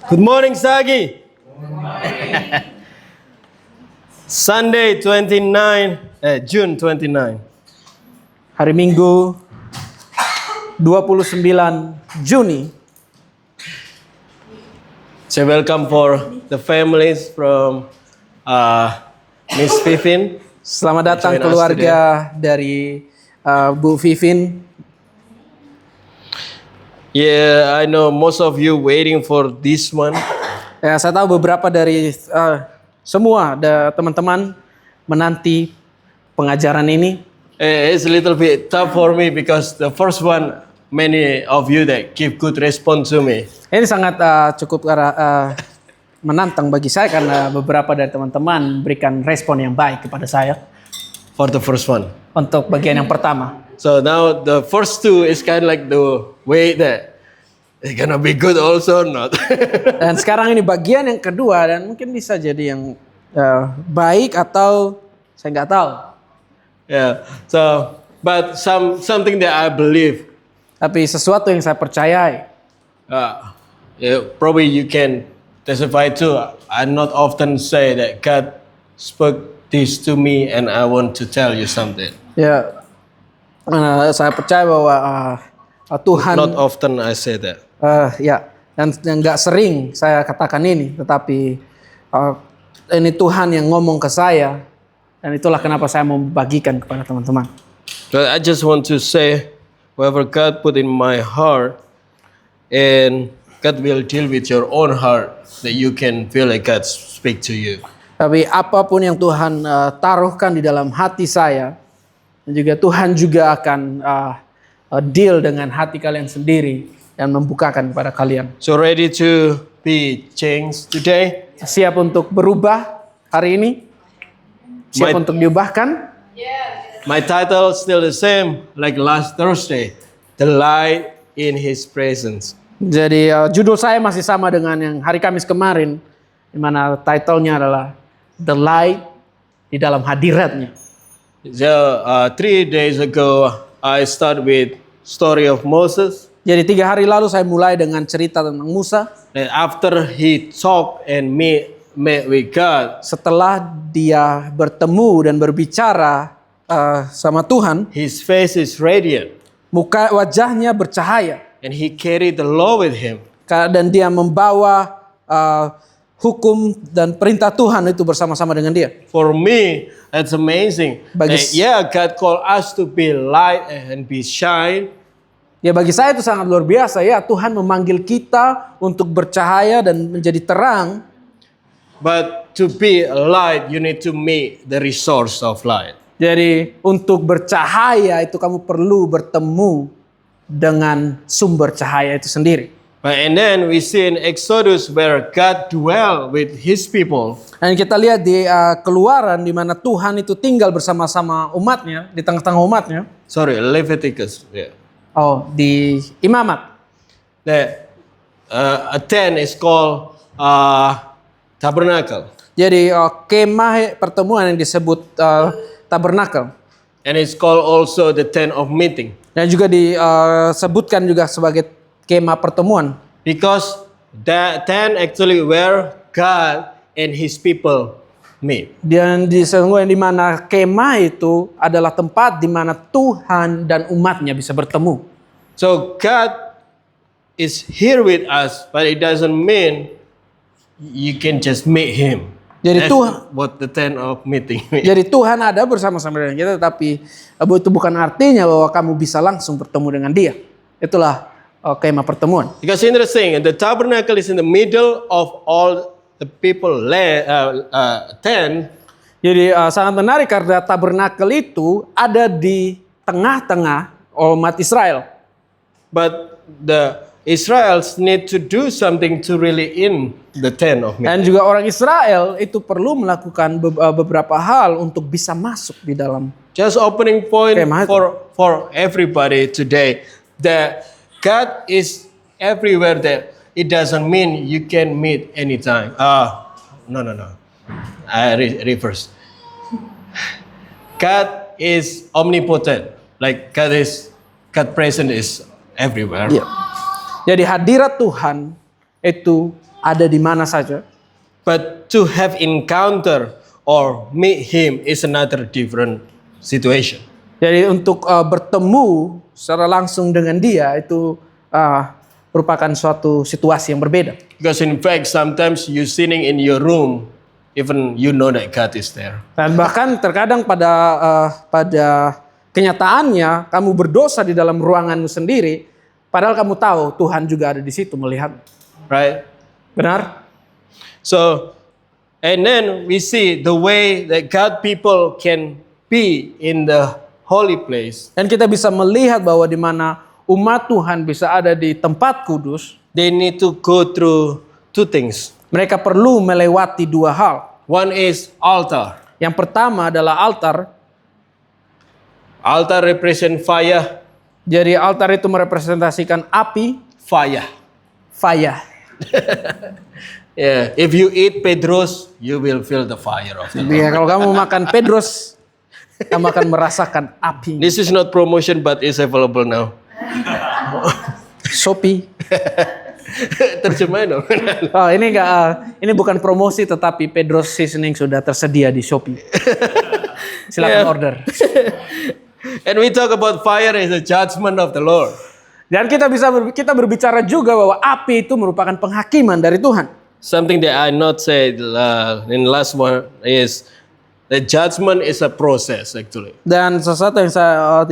Good morning, Sagi. Sunday 29, June 29. Hari Minggu 29 Juni. So welcome for the families from Miss Vivin. Selamat datang Join us keluarga dari Bu Vivin. Yeah, I know most of you waiting for this one. Ya, saya tahu beberapa dari semua teman-teman menanti pengajaran ini. It's a little bit tough for me because the first one, many of you that give good response to me. Ini sangat cukup menantang bagi saya karena beberapa dari teman-teman berikan respon yang baik kepada saya For the first one. untuk bagian yang pertama. So now the first two is kind of like the way that it's gonna be good also or not. Dan sekarang ini bagian yang kedua dan mungkin bisa jadi yang baik atau saya nggak tahu. Yeah. So, but something that I believe, Tapi sesuatu yang saya percayai. yeah, probably you can testify too. I not often say that God spoke this to me and I want to tell you something. Ya, saya percaya bahwa Tuhan. Not often I say that. Ya, dan nggak sering saya katakan ini, tetapi ini Tuhan yang ngomong ke saya, dan itulah kenapa saya mau bagikan kepada teman-teman. But I just want to say, whatever God put in my heart, and God will deal with your own heart, that you can feel like God speak to you. Tapi apapun yang Tuhan taruhkan di dalam hati saya, dan juga Tuhan juga akan deal dengan hati kalian sendiri dan membukakan kepada kalian. So ready to be changed today? Siap untuk berubah hari ini? Siap untuk diubahkan? My title still the same like last Thursday, The Light in His Presence. Jadi judul saya masih sama dengan yang hari Kamis kemarin, di mana titlenya adalah The Light di dalam hadiratnya. So 3 days ago, I started with story of Moses. Jadi 3 hari lalu saya mulai dengan cerita tentang Musa. And after he talked and met with God, Setelah dia bertemu dan berbicara sama Tuhan, his face is radiant, wajahnya bercahaya. and he carried the law with him. Dan dia membawa hukum dan perintah Tuhan itu bersama-sama dengan dia. For me, that's amazing. God called us to be light and be shine. Ya, bagi saya itu sangat luar biasa ya. Tuhan memanggil kita untuk bercahaya dan menjadi terang. But to be a light, you need to meet the resource of light. Jadi untuk bercahaya itu kamu perlu bertemu dengan sumber cahaya itu sendiri. And then we see in Exodus where God dwell with His people. Dan kita lihat di Keluaran di mana Tuhan itu tinggal bersama-sama umatnya, di tengah-tengah umatnya. Sorry, Leviticus. Yeah. Oh, di Imamat. A tent is called tabernacle. Jadi kemah pertemuan yang disebut tabernakel. And it's called also the tent of meeting. Dan juga disebutkan juga sebagai kemah pertemuan. Because that tent actually where God and His people meet. Dan sesungguhnya di mana kemah itu adalah tempat di mana Tuhan dan umatnya bisa bertemu. So God is here with us, but it doesn't mean you can just meet Him. Jadi Tuhan, what the tent of meeting means. Jadi Tuhan ada bersama-sama dengan kita, tapi itu bukan artinya bahwa kamu bisa langsung bertemu dengan Dia. Itulah kemah pertemuan. Because interesting, the tabernacle is in the middle of all the people tent. Jadi sangat menarik karena tabernakel itu ada di tengah-tengah umat Israel. But the Israelites need to do something to really in the tent of meeting. Dan juga orang Israel itu perlu melakukan beberapa hal untuk bisa masuk di dalam. Just opening point for everybody today that God is everywhere. That it doesn't mean you can meet anytime. No. I reverse. God is omnipotent. Like God present is everywhere. Yeah. Jadi hadirat Tuhan itu ada di mana saja. But to have encounter or meet him is another different situation. Jadi untuk bertemu secara langsung dengan dia itu merupakan suatu situasi yang berbeda. Because in fact, sometimes you sitting in your room, even you know that God is there. Dan bahkan terkadang pada kenyataannya kamu berdosa di dalam ruanganmu sendiri, padahal kamu tahu Tuhan juga ada di situ melihat. Right? Benar? So, and then we see the way that God people can be in the holy place. Dan kita bisa melihat bahwa di mana umat Tuhan bisa ada di tempat kudus, They need to go through two things. mereka perlu melewati dua hal. One is altar. Yang pertama adalah altar. Altar represent fire. Jadi altar itu merepresentasikan api, Fire. fire. Yeah. If you eat Pedros, you will feel the fire of the Lord. Ya, kalau kamu makan Pedros, kamu akan merasakan api. This is not promotion, but it's available now. Shopee. Terjemahin dong. Oh, ini bukan promosi tetapi Pedros seasoning sudah tersedia di Shopee. Silakan Yeah. order. And we talk about fire as a judgment of the Lord. Dan kita berbicara juga bahwa api itu merupakan penghakiman dari Tuhan. Something that I not said in last one is the judgment is a process actually. Dan sesuatu yang saya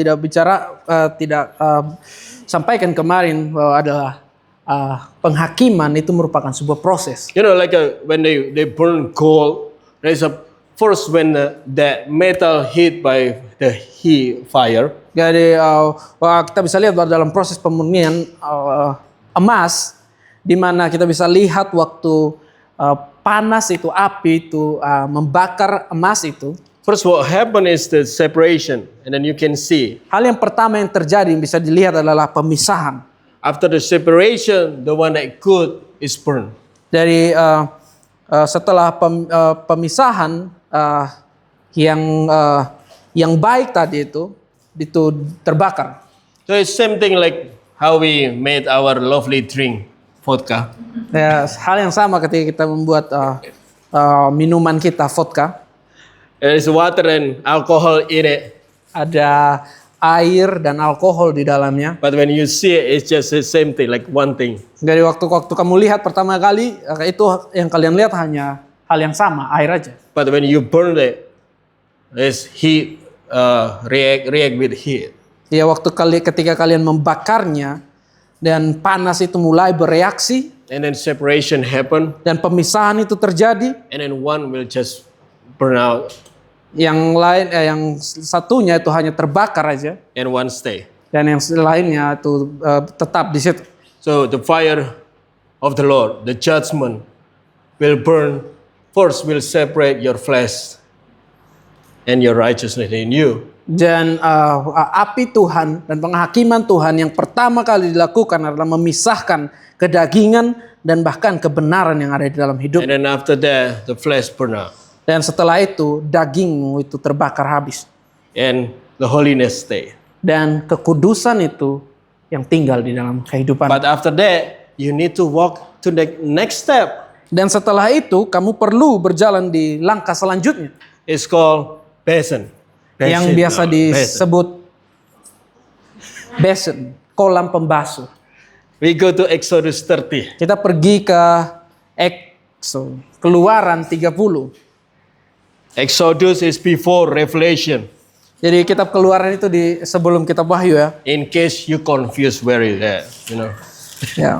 tidak sampaikan kemarin bahwa adalah penghakiman itu merupakan sebuah proses. You know, like when they burn gold, there's a first when the metal hit by the heat fire. Jadi kita bisa lihat bahwa dalam proses pemurnian emas, di mana kita bisa lihat waktu panas itu, api itu membakar emas itu. First, what happened is the separation, and then you can see. Hal yang pertama yang terjadi yang bisa dilihat adalah pemisahan. After the separation, the one that good is burned. Dari setelah pemisahan yang baik tadi itu terbakar. So it's same thing like how we made our lovely drink, vodka. Ya, hal yang sama ketika kita membuat minuman kita vodka. There is water and alcohol in it. Ada air dan alkohol di dalamnya. But when you see it, it's just the same thing, like one thing. Dari waktu kamu lihat pertama kali, itu yang kalian lihat hanya hal yang sama, air aja. But when you burn it, it's heat, react with heat. Ya, ketika kalian membakarnya dan panas itu mulai bereaksi, And then separation happen, dan pemisahan itu terjadi. and then one will just burn out, Yang satunya itu hanya terbakar aja, and one stay. dan yang lainnya itu tetap di situ. So the fire of the Lord, the judgment, will burn. First, will separate your flesh and your righteousness in you. Dan api Tuhan dan penghakiman Tuhan yang pertama kali dilakukan adalah memisahkan kedagingan dan bahkan kebenaran yang ada di dalam hidup. And then after that, the flesh burn out, Dan setelah itu dagingmu itu terbakar habis. and the holiness stay. Dan kekudusan itu yang tinggal di dalam kehidupan. But after that, you need to walk to the next step. Dan setelah itu kamu perlu berjalan di langkah selanjutnya. It's called basin. Yang biasa disebut basin, kolam pembasuh. We go to Exodus 30. Kita pergi ke Keluaran 30. Exodus is before Revelation. Jadi kitab Keluaran itu sebelum kitab Wahyu ya. In case you confused where is that, you know. Ya.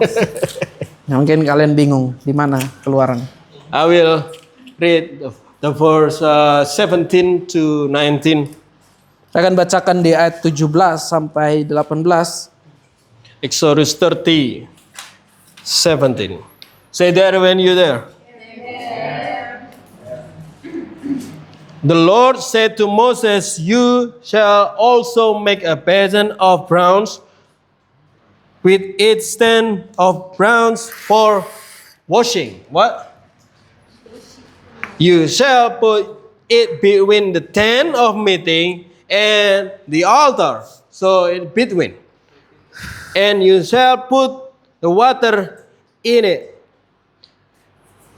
Ya, mungkin kalian bingung di mana Keluaran. I will read the verse 17 to 19. Saya akan bacakan di ayat 17 sampai 18. Exodus 30, 17. Say that when you're there. The Lord said to Moses, "You shall also make a basin of bronze with its stand of bronze for washing." What? You shall put it between the tent of meeting and the altar. So in between. And you shall put the water in it.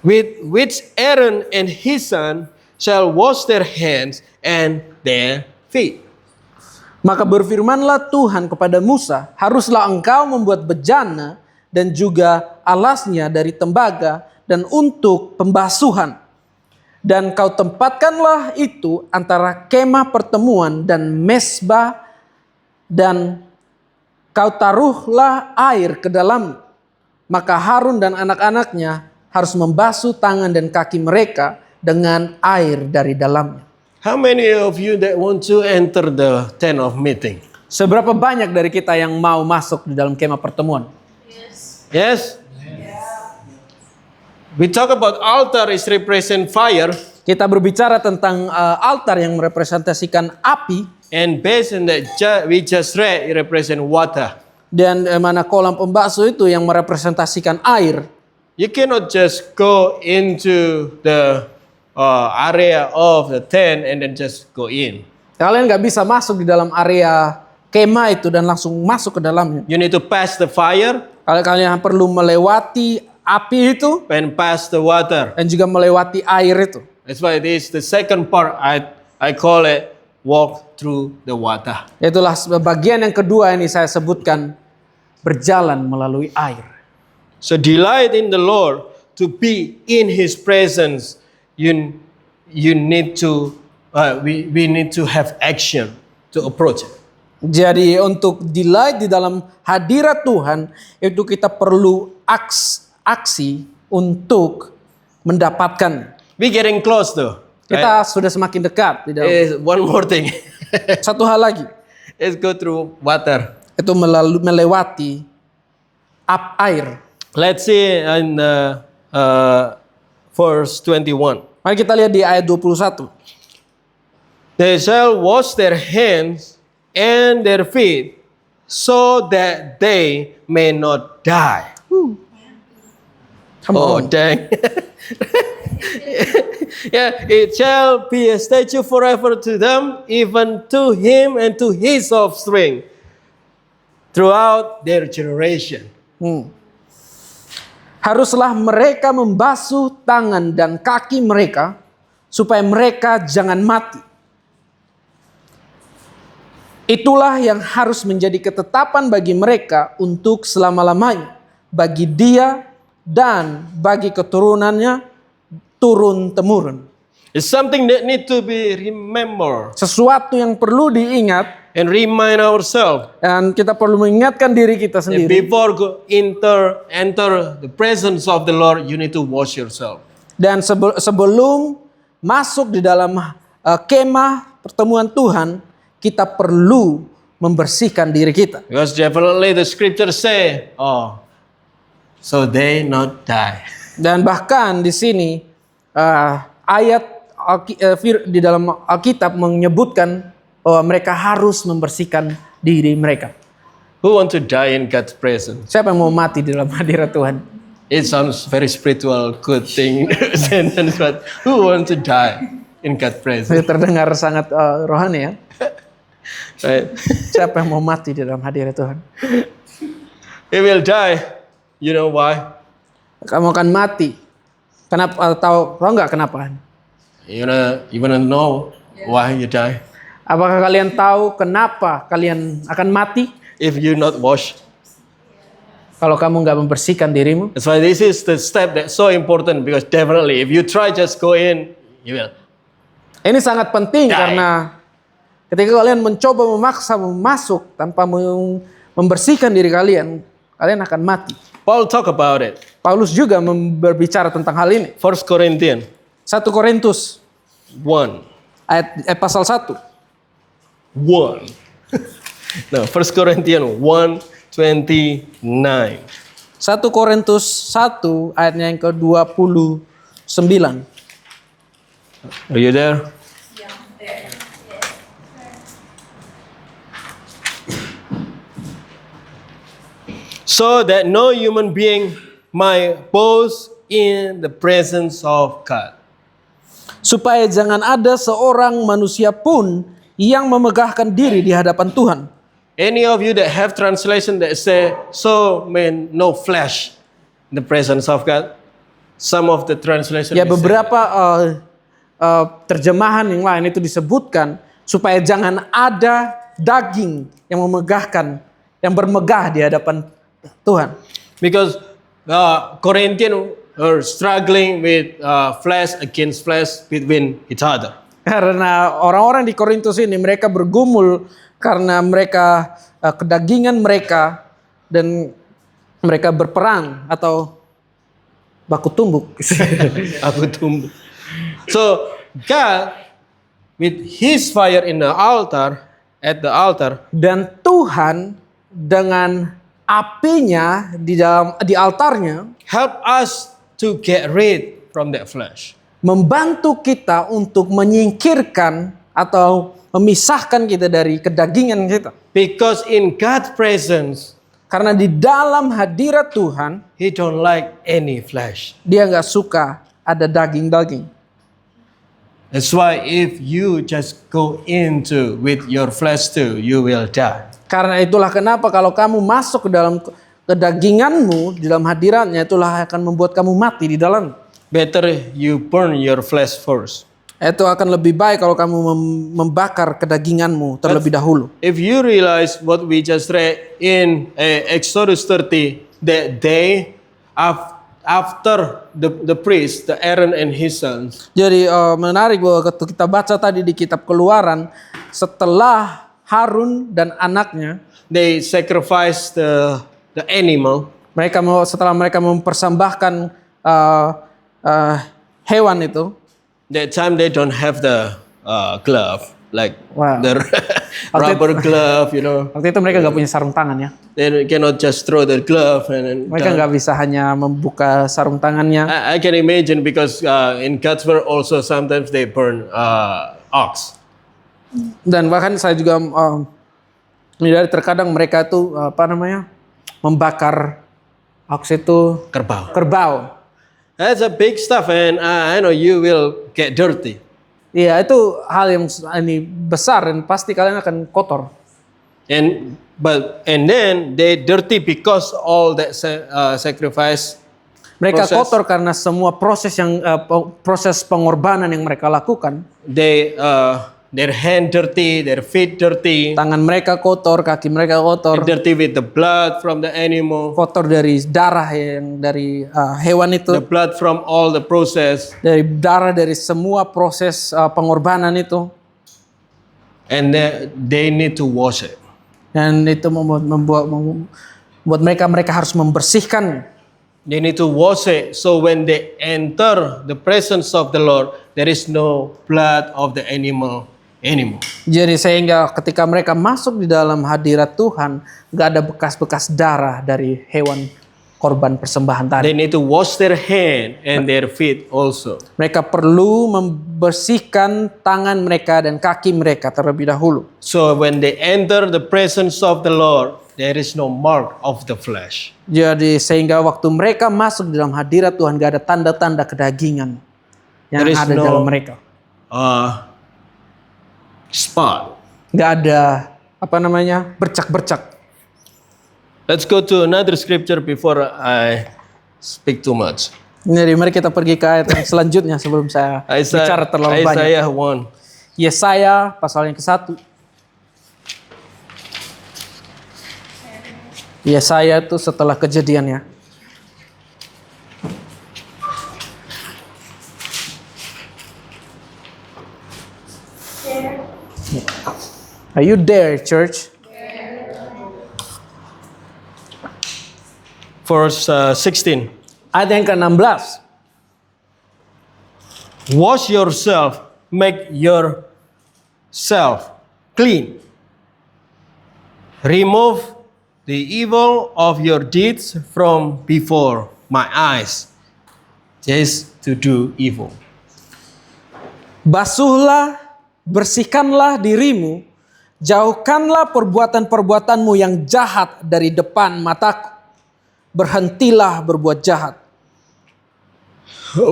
with which Aaron and his son shall wash their hands and their feet. Maka berfirmanlah Tuhan kepada Musa, haruslah engkau membuat bejana dan juga alasnya dari tembaga dan untuk pembasuhan. Dan kau tempatkanlah itu antara kemah pertemuan dan mesbah, dan kau taruhlah air ke dalam. Maka Harun dan anak-anaknya harus membasuh tangan dan kaki mereka dengan air dari dalamnya. How many of you that want to enter the tent of meeting? Seberapa banyak dari kita yang mau masuk di dalam kemah pertemuan? Yes? We talk about altar is represent fire, Kita berbicara tentang altar yang merepresentasikan api, and based on that we just read, it represent water. dan mana kolam pembasuh itu yang merepresentasikan air. You cannot just go into the area of the tent and then just go in. Kalian nggak bisa masuk di dalam area kemah itu dan langsung masuk ke dalamnya. You need to pass the fire Kalian perlu melewati api itu and pass the water. dan juga melewati air itu. That's why this the second part I call it walk through the water. Itulah bagian yang kedua ini saya sebutkan, berjalan melalui air. So delight in the Lord, to be in His presence. You need to we need to have action to approach it. Jadi untuk delight di dalam hadirat Tuhan itu kita perlu aksi untuk mendapatkan. We getting close though. Kita sudah semakin dekat di dalam. One more thing. Satu hal lagi, Let's go through water. itu melewati air. Let's see in verse 21. Mari kita lihat di ayat 21. They shall wash their hands and their feet so that they may not die. Come Oh, on. dang. Yeah, it shall be a statue forever to them, even to him and to his offspring throughout their generation. Haruslah mereka membasuh tangan dan kaki mereka supaya mereka jangan mati. Itulah yang harus menjadi ketetapan bagi mereka untuk selama-lamanya, bagi dia dan bagi keturunannya turun-temurun. It's something that need to be remembered Sesuatu yang perlu diingat, and remind ourselves. dan kita perlu mengingatkan diri kita And sendiri. before enter the presence of the Lord, you need to wash yourself. Dan sebelum masuk di dalam kemah pertemuan Tuhan, kita perlu membersihkan diri kita. Because definitely the scripture say, oh, so they not die. Dan bahkan di sini ayat di dalam Alkitab menyebutkan bahwa mereka harus membersihkan diri mereka. Who want to die in God's presence? Siapa yang mau mati di dalam hadirat Tuhan? It sounds very spiritual, good thing sentence, but who want to die in God's presence? Itu terdengar sangat rohani ya. Right? Siapa yang mau mati di dalam hadirat Tuhan? He will die. You know why? Kamu akan mati. Kenapa? Tahu nggak kenapa? You wanna know why you die? Apakah kalian tahu kenapa kalian akan mati? If you not wash. Kalau kamu nggak membersihkan dirimu. That's why this is the step that's so important, because definitely if you try just go in, you will. Ini sangat penting Die. karena ketika kalian mencoba memaksa masuk tanpa membersihkan diri kalian, kalian akan mati. Paul talk about it. Paulus juga berbicara tentang hal ini. 1 Corinthians 1 Korintus 1. pasal 1. 1. No, 1 Corinthians 1:29. 1 Korintus 1 ayatnya yang ke-29. Are you there? So that no human being might boast in the presence of God. Supaya jangan ada seorang manusia pun yang memegahkan diri di hadapan Tuhan. Any of you that have translation that say, so man, no flesh in the presence of God? Some of the translation. Ya beberapa terjemahan yang lain itu disebutkan supaya jangan ada daging yang memegahkan, yang bermegah di hadapan Tuhan. Because Corinthians are struggling with flesh against flesh between each other. Karena orang-orang di Korintus ini mereka bergumul karena mereka kedagingan mereka dan mereka berperang atau baku tumbuk. Aku tumbuh. So God with His fire in the altar, at the altar, Dan Tuhan dengan apinya di altarnya help us to get rid from that flesh. membantu kita untuk menyingkirkan atau memisahkan kita dari kedagingan kita. Because in God's presence, Karena di dalam hadirat Tuhan, He don't like any flesh. dia nggak suka ada daging-daging. That's why if you just go into with your flesh too, you will die. Karena itulah kenapa kalau kamu masuk ke dalam kedaginganmu, di dalam hadiratnya, itulah akan membuat kamu mati di dalam. Better you burn your flesh first. Itu akan lebih baik kalau kamu membakar kedaginganmu terlebih dahulu. If you realize what we just read in Exodus 30, that day after the priest, the Aaron and his sons, Jadi menarik bahwa kita baca tadi di kitab Keluaran, setelah Harun dan anaknya, they sacrifice the animal. setelah mereka mempersembahkan hewan itu, That time they don't have the glove, like Wow. the rubber glove, you know. waktu itu mereka nggak punya sarung tangan ya. They cannot just throw the glove and then Mereka nggak bisa hanya membuka sarung tangannya. I can imagine because in God's word also sometimes they burn ox. Dan bahkan saya juga menyadari terkadang mereka itu membakar ox itu kerbau. That's a big stuff, and I know you will get dirty. Iya, itu hal yang besar dan pasti kalian akan kotor. And then they dirty because all that sacrifice. Mereka Proses. kotor karena semua proses pengorbanan yang mereka lakukan. They their hand dirty, their feet dirty, Tangan mereka kotor, kaki mereka kotor, dirty with the blood from the animal, kotor dari darah yang dari hewan itu, the blood from all the process, dari darah dari semua proses pengorbanan itu. and they need to wash it. Dan itu membuat mereka harus membersihkan. They need to wash it so when they enter the presence of the Lord, there is no blood of the animal anymore. Jadi sehingga ketika mereka masuk di dalam hadirat Tuhan, nggak ada bekas-bekas darah dari hewan korban persembahan tadi. They need to wash their hand and their feet also. Mereka perlu membersihkan tangan mereka dan kaki mereka terlebih dahulu. So when they enter the presence of the Lord, there is no mark of the flesh. Jadi sehingga waktu mereka masuk di dalam hadirat Tuhan, nggak ada tanda-tanda kedagingan yang There is ada di dalam mereka. Spot. Nggak ada bercak-bercak. Let's go to another scripture before I speak too much. Jadi mari kita pergi ke ayat yang selanjutnya sebelum saya bicara terlalu banyak. Isaiah 1. Yesaya pasal yang ke-1. Yesaya itu setelah kejadian ya. Are you there, church? Verse 16. Ayat yang ke-16. Wash yourself, make yourself clean. Remove the evil of your deeds from before my eyes, just to do evil. Basuhlah, bersihkanlah dirimu, jauhkanlah perbuatan-perbuatanmu yang jahat dari depan mataku. Berhentilah berbuat jahat.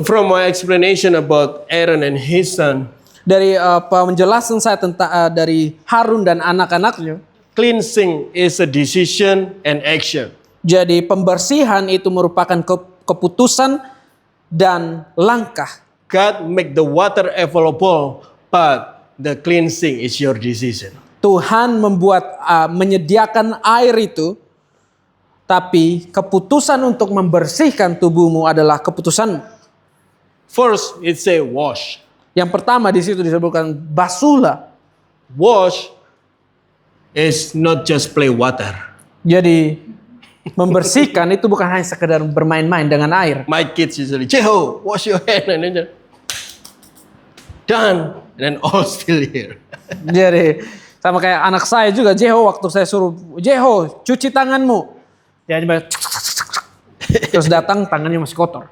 From my explanation about Aaron and his son, Dari penjelasan saya tentang dari Harun dan anak-anaknya, cleansing is a decision and action. jadi pembersihan itu merupakan keputusan dan langkah. God make the water available, but the cleansing is your decision. Tuhan menyediakan air itu, tapi keputusan untuk membersihkan tubuhmu adalah keputusan. First, it say wash. Yang pertama di situ disebutkan basuhlah. Wash is not just play water. Jadi membersihkan itu bukan hanya sekedar bermain-main dengan air. My kids usually, Jeho, wash your hand, and then done, and then all still here. Jadi sama kayak anak saya juga, Jeho, waktu saya suruh, Jeho, cuci tanganmu. Dia terus datang tangannya masih kotor.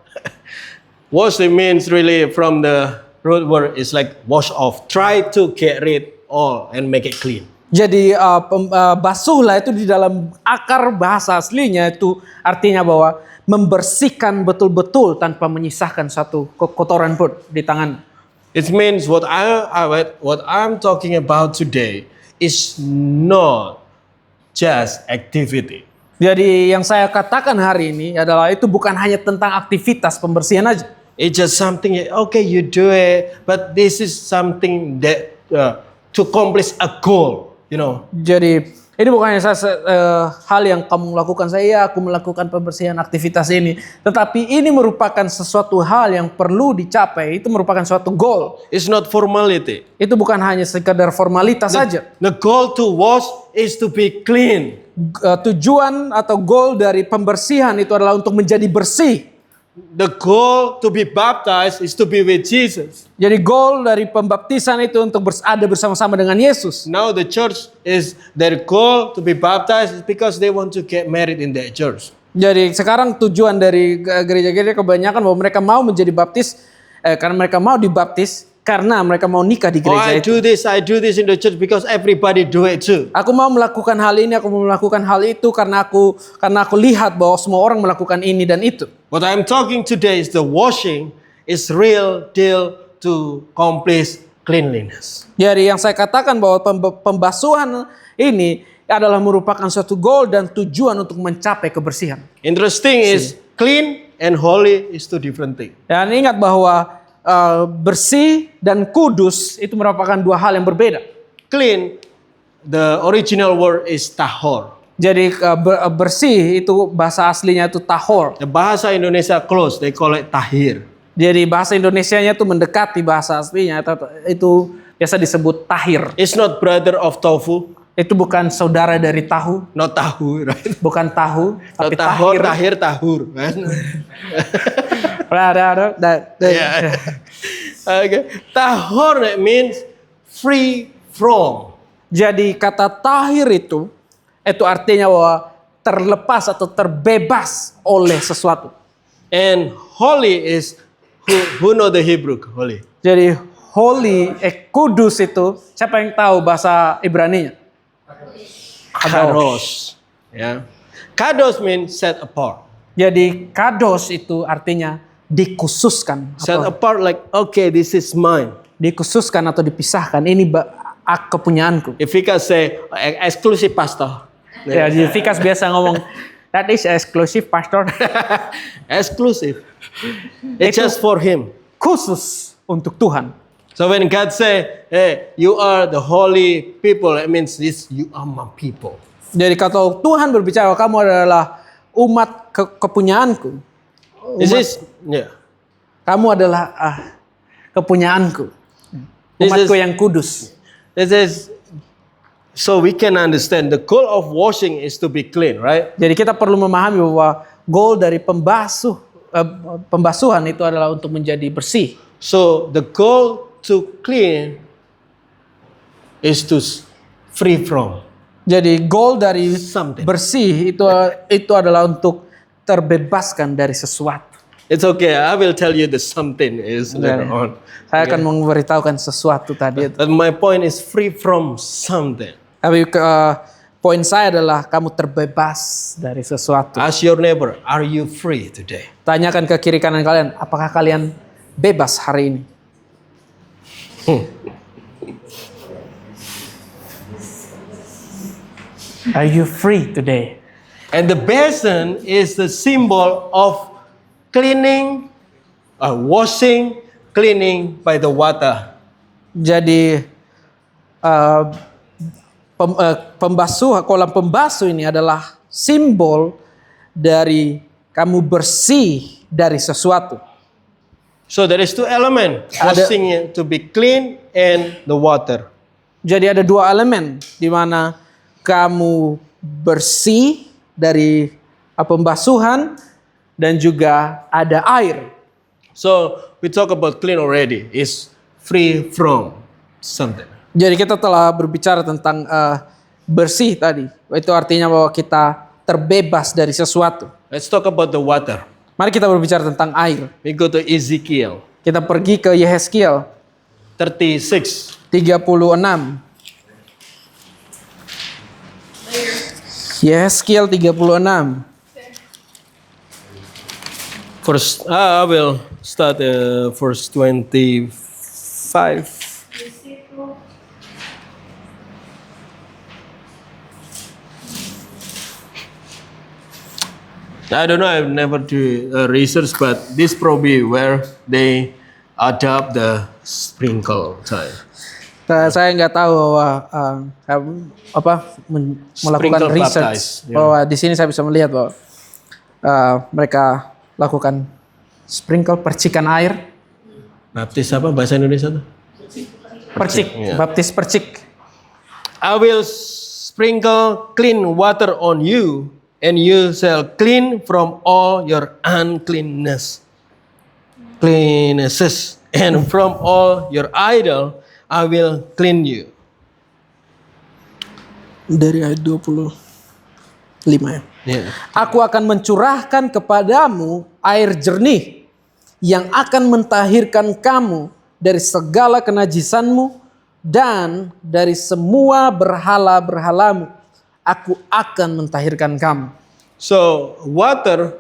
Wash it means really from the root word is like wash off. Try to get rid all and make it clean. Jadi basuhlah itu di dalam akar bahasa aslinya itu artinya bahwa membersihkan betul-betul tanpa menyisahkan satu kotoran pun di tangan. It means what I'm talking about today is not just activity. Jadi yang saya katakan hari ini adalah itu bukan hanya tentang aktivitas pembersihan aja. It's just something, okay, you do it, but this is something that to accomplish a goal, you know. Jadi ini bukan hanya hal yang kamu lakukan, aku melakukan pembersihan aktivitas ini, tetapi ini merupakan sesuatu hal yang perlu dicapai. Itu merupakan suatu goal. It's not formality. Itu bukan hanya sekedar formalitas saja. The goal to wash is to be clean. Tujuan atau goal dari pembersihan itu adalah untuk menjadi bersih. The goal to be baptized is to be with Jesus. Jadi goal dari pembaptisan itu untuk ada bersama-sama dengan Yesus. Now the church is their goal to be baptized is because they want to get married in their church. Jadi sekarang tujuan dari gereja-gereja kebanyakan bahwa mereka mau menjadi baptis karena mereka mau dibaptis karena mereka mau nikah di gereja itu. I do this in the church because everybody do it too. Aku mau melakukan hal ini, aku mau melakukan hal itu karena aku lihat bahwa semua orang melakukan ini dan itu. What I'm talking today is the washing is real deal to accomplish cleanliness. Jadi yang saya katakan bahwa pembasuhan ini adalah merupakan suatu goal dan tujuan untuk mencapai kebersihan. Interesting is clean and holy is two different things. Dan ingat bahwa bersih dan kudus itu merupakan dua hal yang berbeda. Clean, the original word is tahor. Jadi bersih itu bahasa aslinya itu tahor. The bahasa Indonesia close, they call it tahir. Jadi bahasa Indonesianya itu mendekati bahasa aslinya, itu biasa disebut tahir. It's not brother of tofu. Itu bukan saudara dari tahu. Not tahu, right? Bukan tahu, tapi tahor, tahir. tahir, tahur. Kan? Yeah. Okay. Tahor that means free from. Jadi kata tahir itu artinya bahwa terlepas atau terbebas oleh sesuatu. And holy is who know the Hebrew holy. Jadi holy, kudus itu siapa yang tahu bahasa Ibraninya? Kados. Ya. Kados means set apart. Jadi kados itu artinya dikhususkan. Set apart like okay, this is mine. Dikhususkan atau dipisahkan. Ini kepunyaanku. If we can say exclusive pastor. Ya, jadi Vikas biasa ngomong that is exclusive pastor. Exclusive. It's just for him. Khusus untuk Tuhan. So when God say, hey, you are the holy people, it means this, you are my people. Jadi kalau Tuhan berbicara, kamu adalah umat kepunyaanku. This is, yeah. Kamu adalah kepunyaanku. Umatku yang kudus. This is, so we can understand the goal of washing is to be clean, right? Jadi kita perlu memahami bahwa goal dari pembasuhan itu adalah untuk menjadi bersih. So the goal to clean is to free from. Jadi goal dari Something. bersih itu adalah untuk terbebaskan dari sesuatu. It's okay, I will tell you the something is later on. Saya akan memberitahukan sesuatu tadi. But my point is free from something. Tapi poin saya adalah kamu terbebas dari sesuatu. Ask your neighbor, are you free today? Tanyakan ke kiri kanan kalian, apakah kalian bebas hari ini? Are you free today? And the basin is the symbol of cleaning washing, cleaning by the water. Jadi kolam pembasuh ini adalah simbol dari kamu bersih dari sesuatu. So there is two elements, washing to be clean and the water. Jadi ada dua elemen di mana kamu bersih dari pembasuhan dan juga ada air. So we talk about clean already. It's free from something. Jadi kita telah berbicara tentang bersih tadi. Itu artinya bahwa kita terbebas dari sesuatu. Let's talk about the water. Mari kita berbicara tentang air. We go to Ezekiel Kita pergi ke Yehezkiel 36. 36. Yehezkiel 36. First, I will start verse 25. I don't know. I've never do research, but this probably where they adopt the sprinkle time. Saya nggak tahu bahwa melakukan Sprinkle research baptize, yeah. bahwa di sini saya bisa melihat bahwa mereka lakukan sprinkle percikan air, Baptis apa bahasa Indonesia tuh? percik, Yeah. baptis percik. I will sprinkle clean water on you, and you shall clean from all your cleannesses, and from all your idol I will clean you. Dari ayat 25 ya. Yeah. Aku akan mencurahkan kepadamu air jernih yang akan mentahirkan kamu dari segala kenajisanmu dan dari semua berhala-berhalamu. Aku akan mentahirkan kamu. So water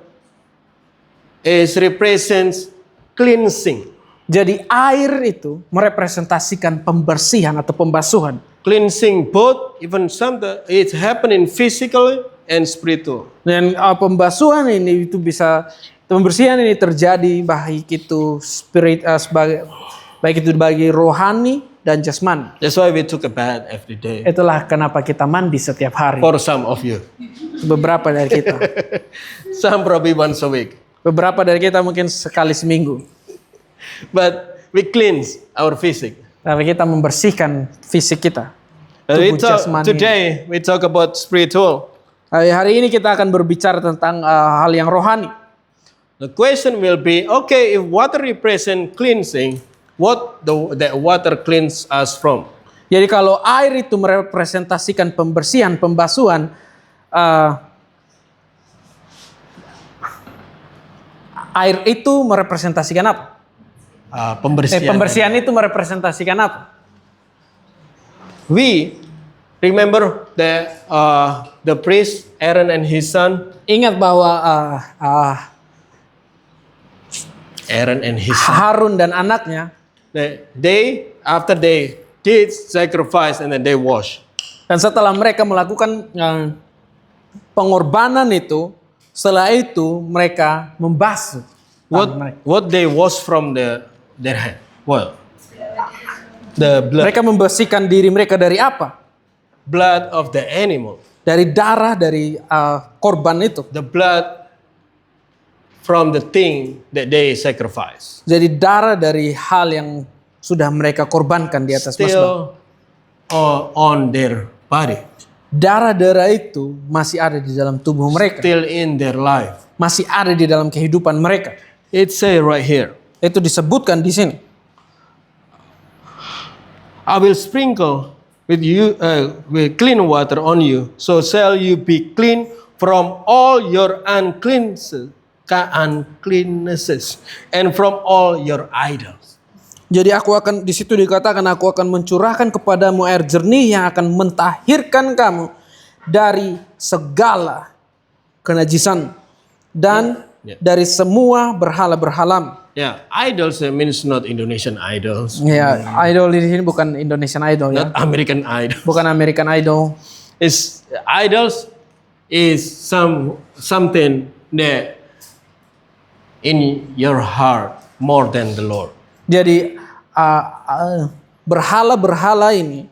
represents cleansing. Jadi air itu merepresentasikan pembersihan atau pembasuhan. Cleansing both, even sometimes it's happening physically and spiritual. Dan pembasuhan ini itu bisa, pembersihan ini terjadi baik itu baik itu bagi rohani dan jasmani. That's why we took a bath every day. Itulah kenapa kita mandi setiap hari. For some of you, Beberapa dari kita. some probably once a week. Beberapa dari kita mungkin sekali seminggu. But we cleanse our physique. Tapi kita membersihkan fisik kita. Today we talk about spiritual. Hari ini kita akan berbicara tentang hal yang rohani. The question will be, okay, if water represent cleansing, what that water cleanse us from? Jadi kalau air itu merepresentasikan pembersihan, pembasuhan, air itu merepresentasikan apa? Pembersihan. Pembersihan itu merepresentasikan apa? We remember that the priest Aaron and his son. Ingat bahwa Aaron and his son. Harun dan anaknya, They after they did sacrifice and then they wash. dan setelah mereka melakukan pengorbanan itu, setelah itu mereka membasuh. What they wash from their hand? Well, the blood. Mereka membersihkan diri mereka dari apa? Blood of the animal. Dari darah dari korban itu. The blood from the thing that they sacrifice. Jadi darah dari hal yang sudah mereka korbankan di atas mazbah. Still on their body. Darah-darah itu masih ada di dalam tubuh mereka. Still in their life. Masih ada di dalam kehidupan mereka. It say right here. Itu disebutkan di sini. I will sprinkle with you with clean water on you, so shall you be clean from all your uncleannesses and from all your idols. Jadi aku akan, di situ dikatakan, aku akan mencurahkan kepadamu air jernih yang akan mentahirkan kamu dari segala kenajisan dan dari semua berhala-berhalam. Yeah, idols means not Indonesian idols, Ya, idol di sini bukan Indonesian Idol ya. not American idol. Bukan American Idol. Idols is something that in your heart more than the Lord. Jadi berhala-berhala ini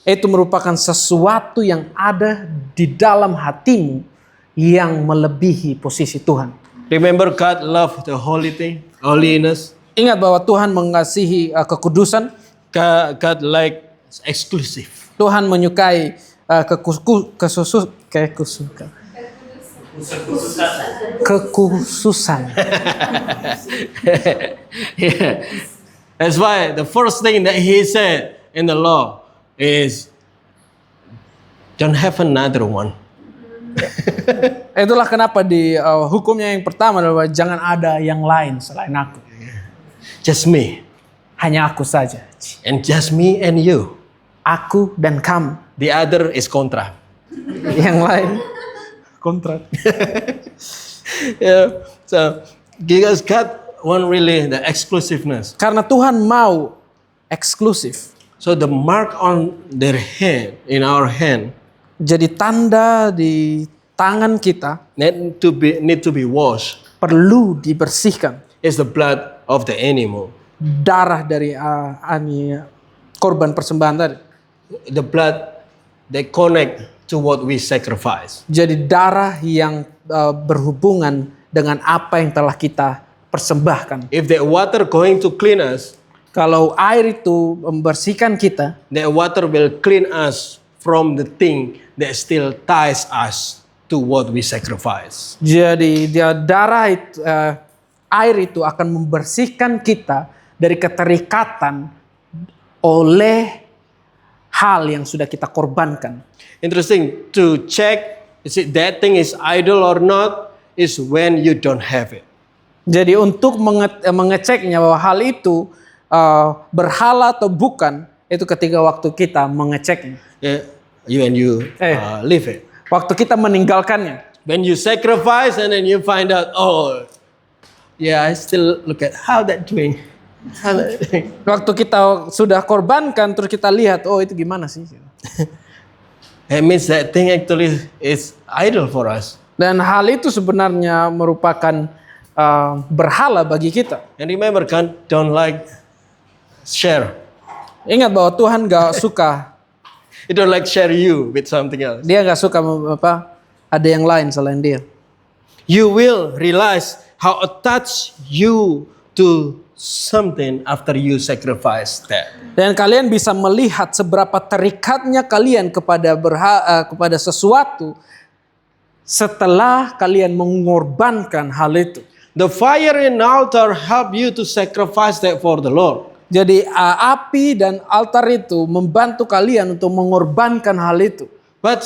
itu merupakan sesuatu yang ada di dalam hatimu yang melebihi posisi Tuhan. Remember, God loved the holiness. Ingat bahwa Tuhan mengasihi kekudusan. God like exclusive. Tuhan menyukai kekhususan. Yeah. That's why the first thing that He said in the law is, don't have another one. Itulah kenapa di hukumnya yang pertama adalah jangan ada yang lain selain aku. Just me. Hanya aku saja. And just me and you. Aku dan kamu. The other is kontra. Yang lain kontrak. Yeah. So because God want really the exclusiveness. Karena Tuhan mau eksklusif. So the mark on their hand, in our hand, Jadi tanda di tangan kita need to be washed. perlu dibersihkan. Is the blood of the animal. Darah dari korban persembahan tadi. The blood that connect to what we sacrifice. Jadi darah yang berhubungan dengan apa yang telah kita persembahkan. If the water going to clean us, Kalau air itu membersihkan kita, the water will clean us from the thing that still ties us to what we sacrifice. jadi air itu akan membersihkan kita dari keterikatan oleh hal yang sudah kita korbankan. Interesting to check is it that thing is idol or not is when you don't have it. Jadi untuk mengeceknya bahwa hal itu berhala atau bukan, itu ketika waktu kita mengeceknya. Yeah, you live it. Waktu kita meninggalkannya. When you sacrifice and then you find out, oh, yeah, I still look at how that doing. Waktu kita sudah korbankan, terus kita lihat, oh itu gimana sih? It means that thing actually is idol for us. Dan hal itu sebenarnya merupakan berhala bagi kita. And remember, God don't like share. Ingat bahwa Tuhan gak suka, He don't like share you with something else. Dia gak suka ada yang lain selain Dia. You will realize how attached you to something after you sacrifice that. Dan kalian bisa melihat seberapa terikatnya kalian kepada sesuatu setelah kalian mengorbankan hal itu. The fire in altar help you to sacrifice that for the Lord. Jadi api dan altar itu membantu kalian untuk mengorbankan hal itu. But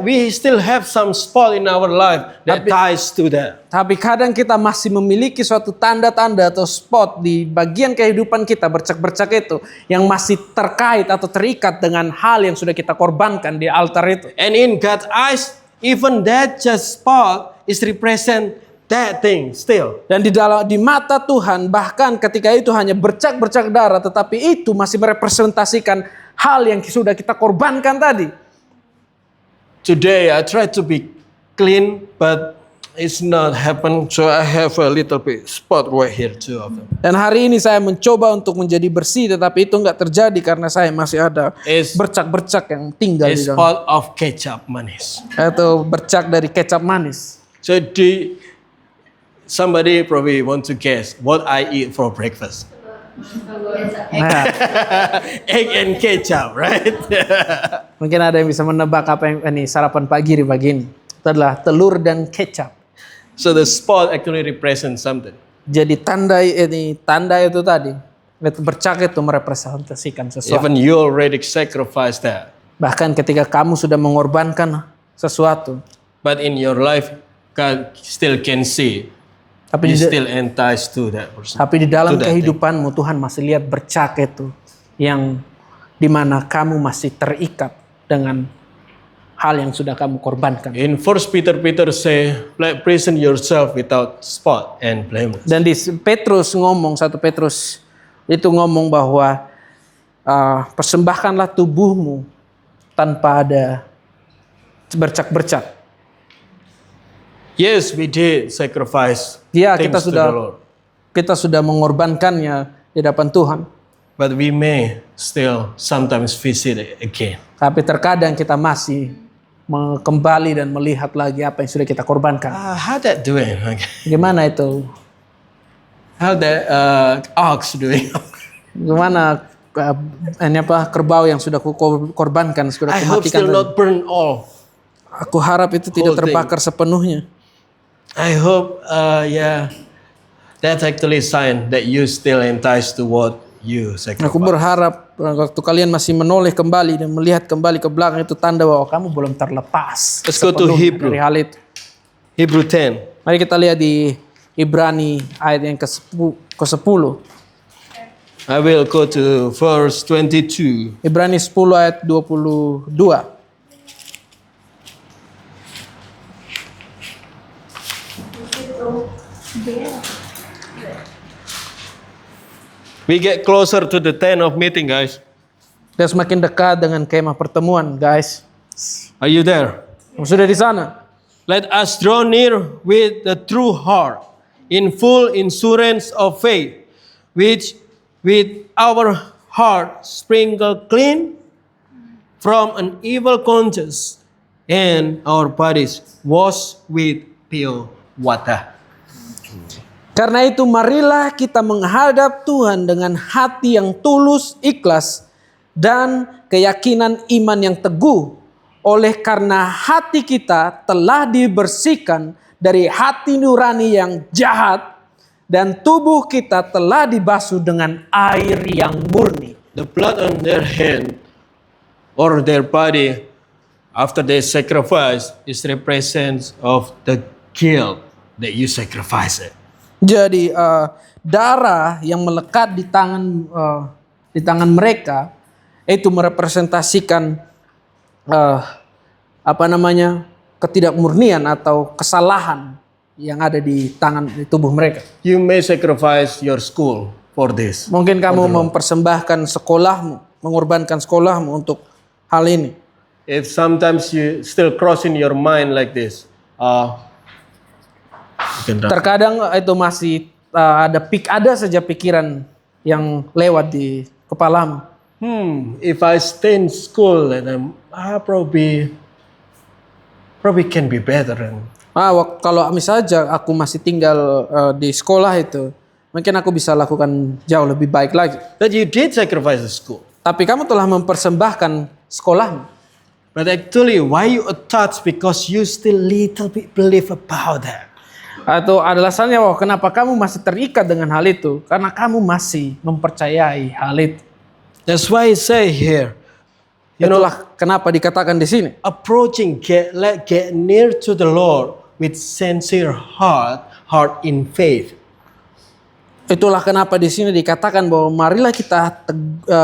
we still have some spot in our life that ties to that. Tapi kadang kita masih memiliki suatu tanda-tanda atau spot di bagian kehidupan kita, bercak-bercak itu, yang masih terkait atau terikat dengan hal yang sudah kita korbankan di altar itu. And in God's eyes, even that just spot is represent that thing still. Dan di mata Tuhan, bahkan ketika itu hanya bercak-bercak darah, tetapi itu masih merepresentasikan hal yang sudah kita korbankan tadi. Today I try to be clean, but it's not happen. So I have a little bit spot right here too of them. Dan hari ini saya mencoba untuk menjadi bersih, tetapi itu nggak terjadi karena saya masih ada bercak-bercak yang tinggal di dalam. Spot of ketchup manis. Atau bercak dari kecap manis. So somebody probably want to guess what I eat for breakfast. Nah, Egg and ketchup, right? mungkin ada yang bisa menebak apa yang sarapan pagi di pagi ini. Itu adalah telur dan kecap. So the spot actually represents something. Jadi tanda itu tadi, itu bercak itu merepresentasikan sesuatu. Even you already sacrificed that. Bahkan ketika kamu sudah mengorbankan sesuatu, But in your life, God still can see. tapi You still enticed to that person. di dalam to that kehidupanmu Tuhan masih lihat bercak itu yang dimana kamu masih terikat dengan hal yang sudah kamu korbankan. In 1 Peter say, present yourself without spot and blameless. Dan di Petrus itu ngomong bahwa persembahkanlah tubuhmu tanpa ada bercak-bercak. Yes, we did sacrifice Ya, things kita to sudah the Lord. kita sudah mengorbankannya di hadapan Tuhan. But we may still sometimes visit it again. Tapi terkadang kita masih kembali dan melihat lagi apa yang sudah kita korbankan. How that doing? Gimana itu? How that ox doing? Gimana kerbau yang sudah korbankan, sudah I hope kumatikan. still not burn all. Aku harap itu tidak Whole thing. terbakar sepenuhnya. I hope, that's actually a sign that you still enticed to what you Aku sacrifice. berharap waktu kalian masih menoleh kembali dan melihat kembali ke belakang, itu tanda bahwa kamu belum terlepas Let's go to sepenuhnya Hebrew. dari hal itu. Hebrew 10. Mari kita lihat di Ibrani ayat yang ke-10. I will go to verse 22. Ibrani 10 ayat 22. We get closer to the tent of meeting, guys. Kita semakin dekat dengan kemah pertemuan, guys. Are you there? Kamu sudah di sana? Let us draw near with the true heart, in full assurance of faith, which with our heart sprinkled clean from an evil conscience, and our bodies washed with pure water. Karena itu marilah kita menghadap Tuhan dengan hati yang tulus, ikhlas, dan keyakinan iman yang teguh. Oleh karena hati kita telah dibersihkan dari hati nurani yang jahat, dan tubuh kita telah dibasuh dengan air yang murni. The blood on their hand or their body after they sacrifice is represents of the guilt that you sacrifice it. Jadi darah yang melekat di tangan mereka itu merepresentasikan ketidakmurnian atau kesalahan yang ada di tubuh mereka. You may sacrifice your school for this. Mungkin kamu mempersembahkan sekolahmu, mengorbankan sekolahmu untuk hal ini. If sometimes you still cross in your mind like this, Terkadang itu masih ada saja pikiran yang lewat di kepalamu. if I stay in school and I probably can be better. And Kalau misalnya aku masih tinggal di sekolah itu, mungkin aku bisa lakukan jauh lebih baik lagi. that you did sacrifice the school. Tapi kamu telah mempersembahkan sekolahmu. But actually, why you attached? Because you still little bit believe about that. Atau alasannya kenapa kamu masih terikat dengan hal itu? Karena kamu masih mempercayai hal itu. That's why I say here, Itulah kenapa dikatakan di sini. approaching, get near to the Lord with sincere heart in faith. Itulah kenapa di sini dikatakan bahwa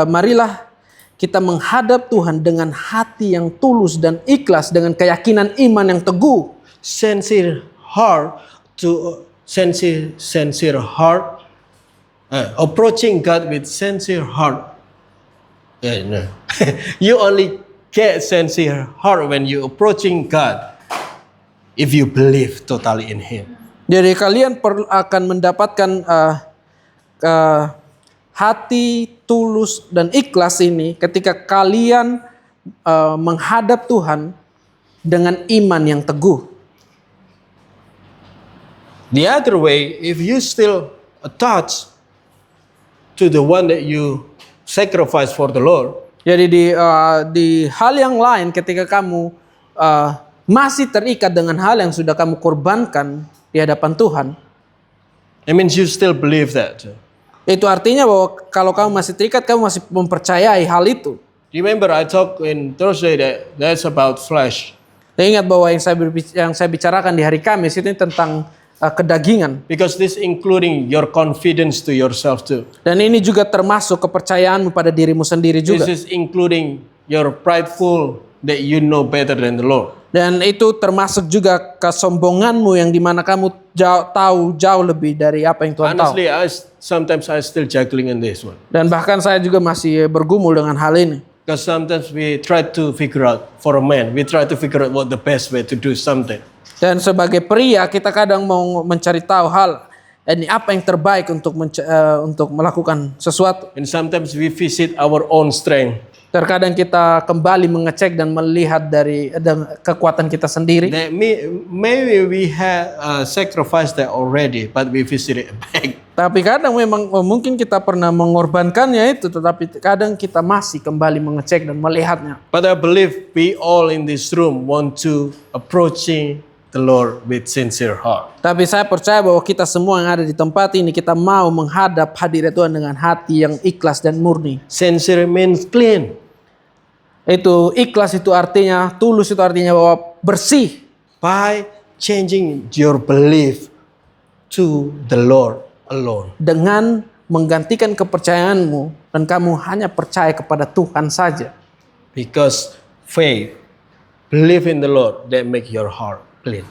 marilah kita menghadap Tuhan dengan hati yang tulus dan ikhlas, dengan keyakinan iman yang teguh. Sincere heart approaching God with sincere heart. No. You only get sincere heart when you approaching God if you believe totally in Him. Jadi kalian akan mendapatkan hati tulus dan ikhlas ini ketika kalian menghadap Tuhan dengan iman yang teguh. The other way, if you still attached to the one that you sacrifice for the Lord, Jadi di hal yang lain, ketika kamu masih terikat dengan hal yang sudah kamu korbankan di hadapan Tuhan, it means you still believe that. itu artinya bahwa kalau kamu masih terikat, kamu masih mempercayai hal itu. Remember, I talked in Thursday that's about flesh. Dan ingat bahwa yang saya bicarakan di hari Kamis itu tentang kedagingan. Because this including your confidence to yourself too. Dan ini juga termasuk kepercayaanmu pada dirimu sendiri juga. This is including your prideful that you know better than the Lord. Dan itu termasuk juga kesombonganmu yang dimana kamu tahu jauh lebih dari apa yang Tuhan tahu. Honestly, sometimes I still juggling in this one. Dan bahkan saya juga masih bergumul dengan hal ini. Because sometimes we try to figure out, for a man, we try to figure out what the best way to do something. Dan sebagai pria kita kadang mau mencari tahu hal ini apa yang terbaik untuk melakukan sesuatu. And sometimes we visit our own strength. Terkadang kita kembali mengecek dan melihat dari kekuatan kita sendiri. That maybe we have sacrificed that already, but we visit it back. Tapi kadang memang mungkin kita pernah mengorbankannya itu, tetapi kadang kita masih kembali mengecek dan melihatnya. But I believe we all in this room want to approaching the Lord with sincere heart. Tapi saya percaya bahwa kita semua yang ada di tempat ini, kita mau menghadap hadirat Tuhan dengan hati yang ikhlas dan murni. Sincere means clean. Itu ikhlas, itu artinya tulus, itu artinya bahwa bersih. By changing your belief to the Lord alone. Dengan menggantikan kepercayaanmu dan kamu hanya percaya kepada Tuhan saja. Because faith, believe in the Lord, that make your heart clean.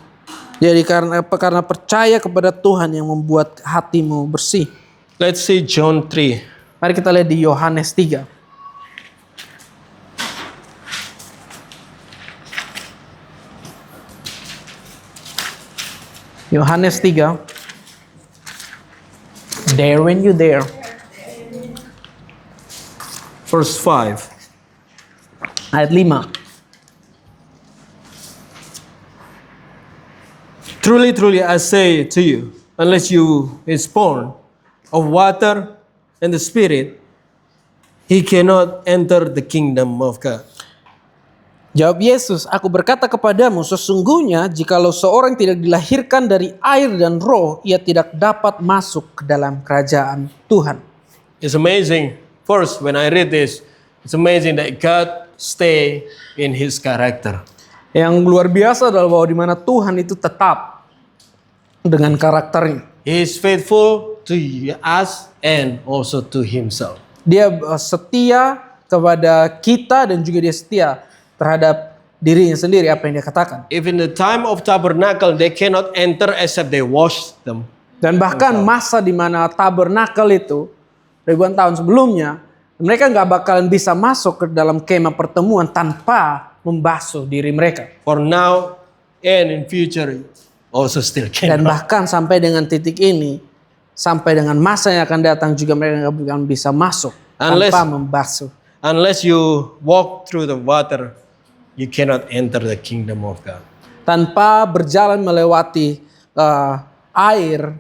Jadi karena percaya kepada Tuhan yang membuat hatimu bersih. Let's see John 3. Mari kita lihat di Yohanes 3. Yohanes 3. There when you there. Verse 5. Ayat 5. Truly, truly, I say to you, unless you is born of water and the Spirit, he cannot enter the kingdom of God. Jawab Yesus, aku berkata kepadamu, sesungguhnya jikalau seorang tidak dilahirkan dari air dan roh, ia tidak dapat masuk ke dalam kerajaan Tuhan. It's amazing. First, when I read this, it's amazing that God stay in his character. Yang luar biasa adalah bahwa di mana Tuhan itu tetap dengan karakternya. He is faithful to us and also to himself. Dia setia kepada kita dan juga dia setia terhadap dirinya sendiri, apa yang dia katakan. If in the time of tabernacle they cannot enter except they wash them. Dan bahkan masa di mana tabernakel itu ribuan tahun sebelumnya, mereka nggak bakalan bisa masuk ke dalam kemah pertemuan tanpa membasuh diri mereka. For now and in future also still Dan cannot. bahkan sampai dengan titik ini, sampai dengan masa yang akan datang juga mereka nggak akan bisa masuk tanpa membasuh. Unless you walk through the water, you cannot enter the kingdom of God. Tanpa berjalan melewati air,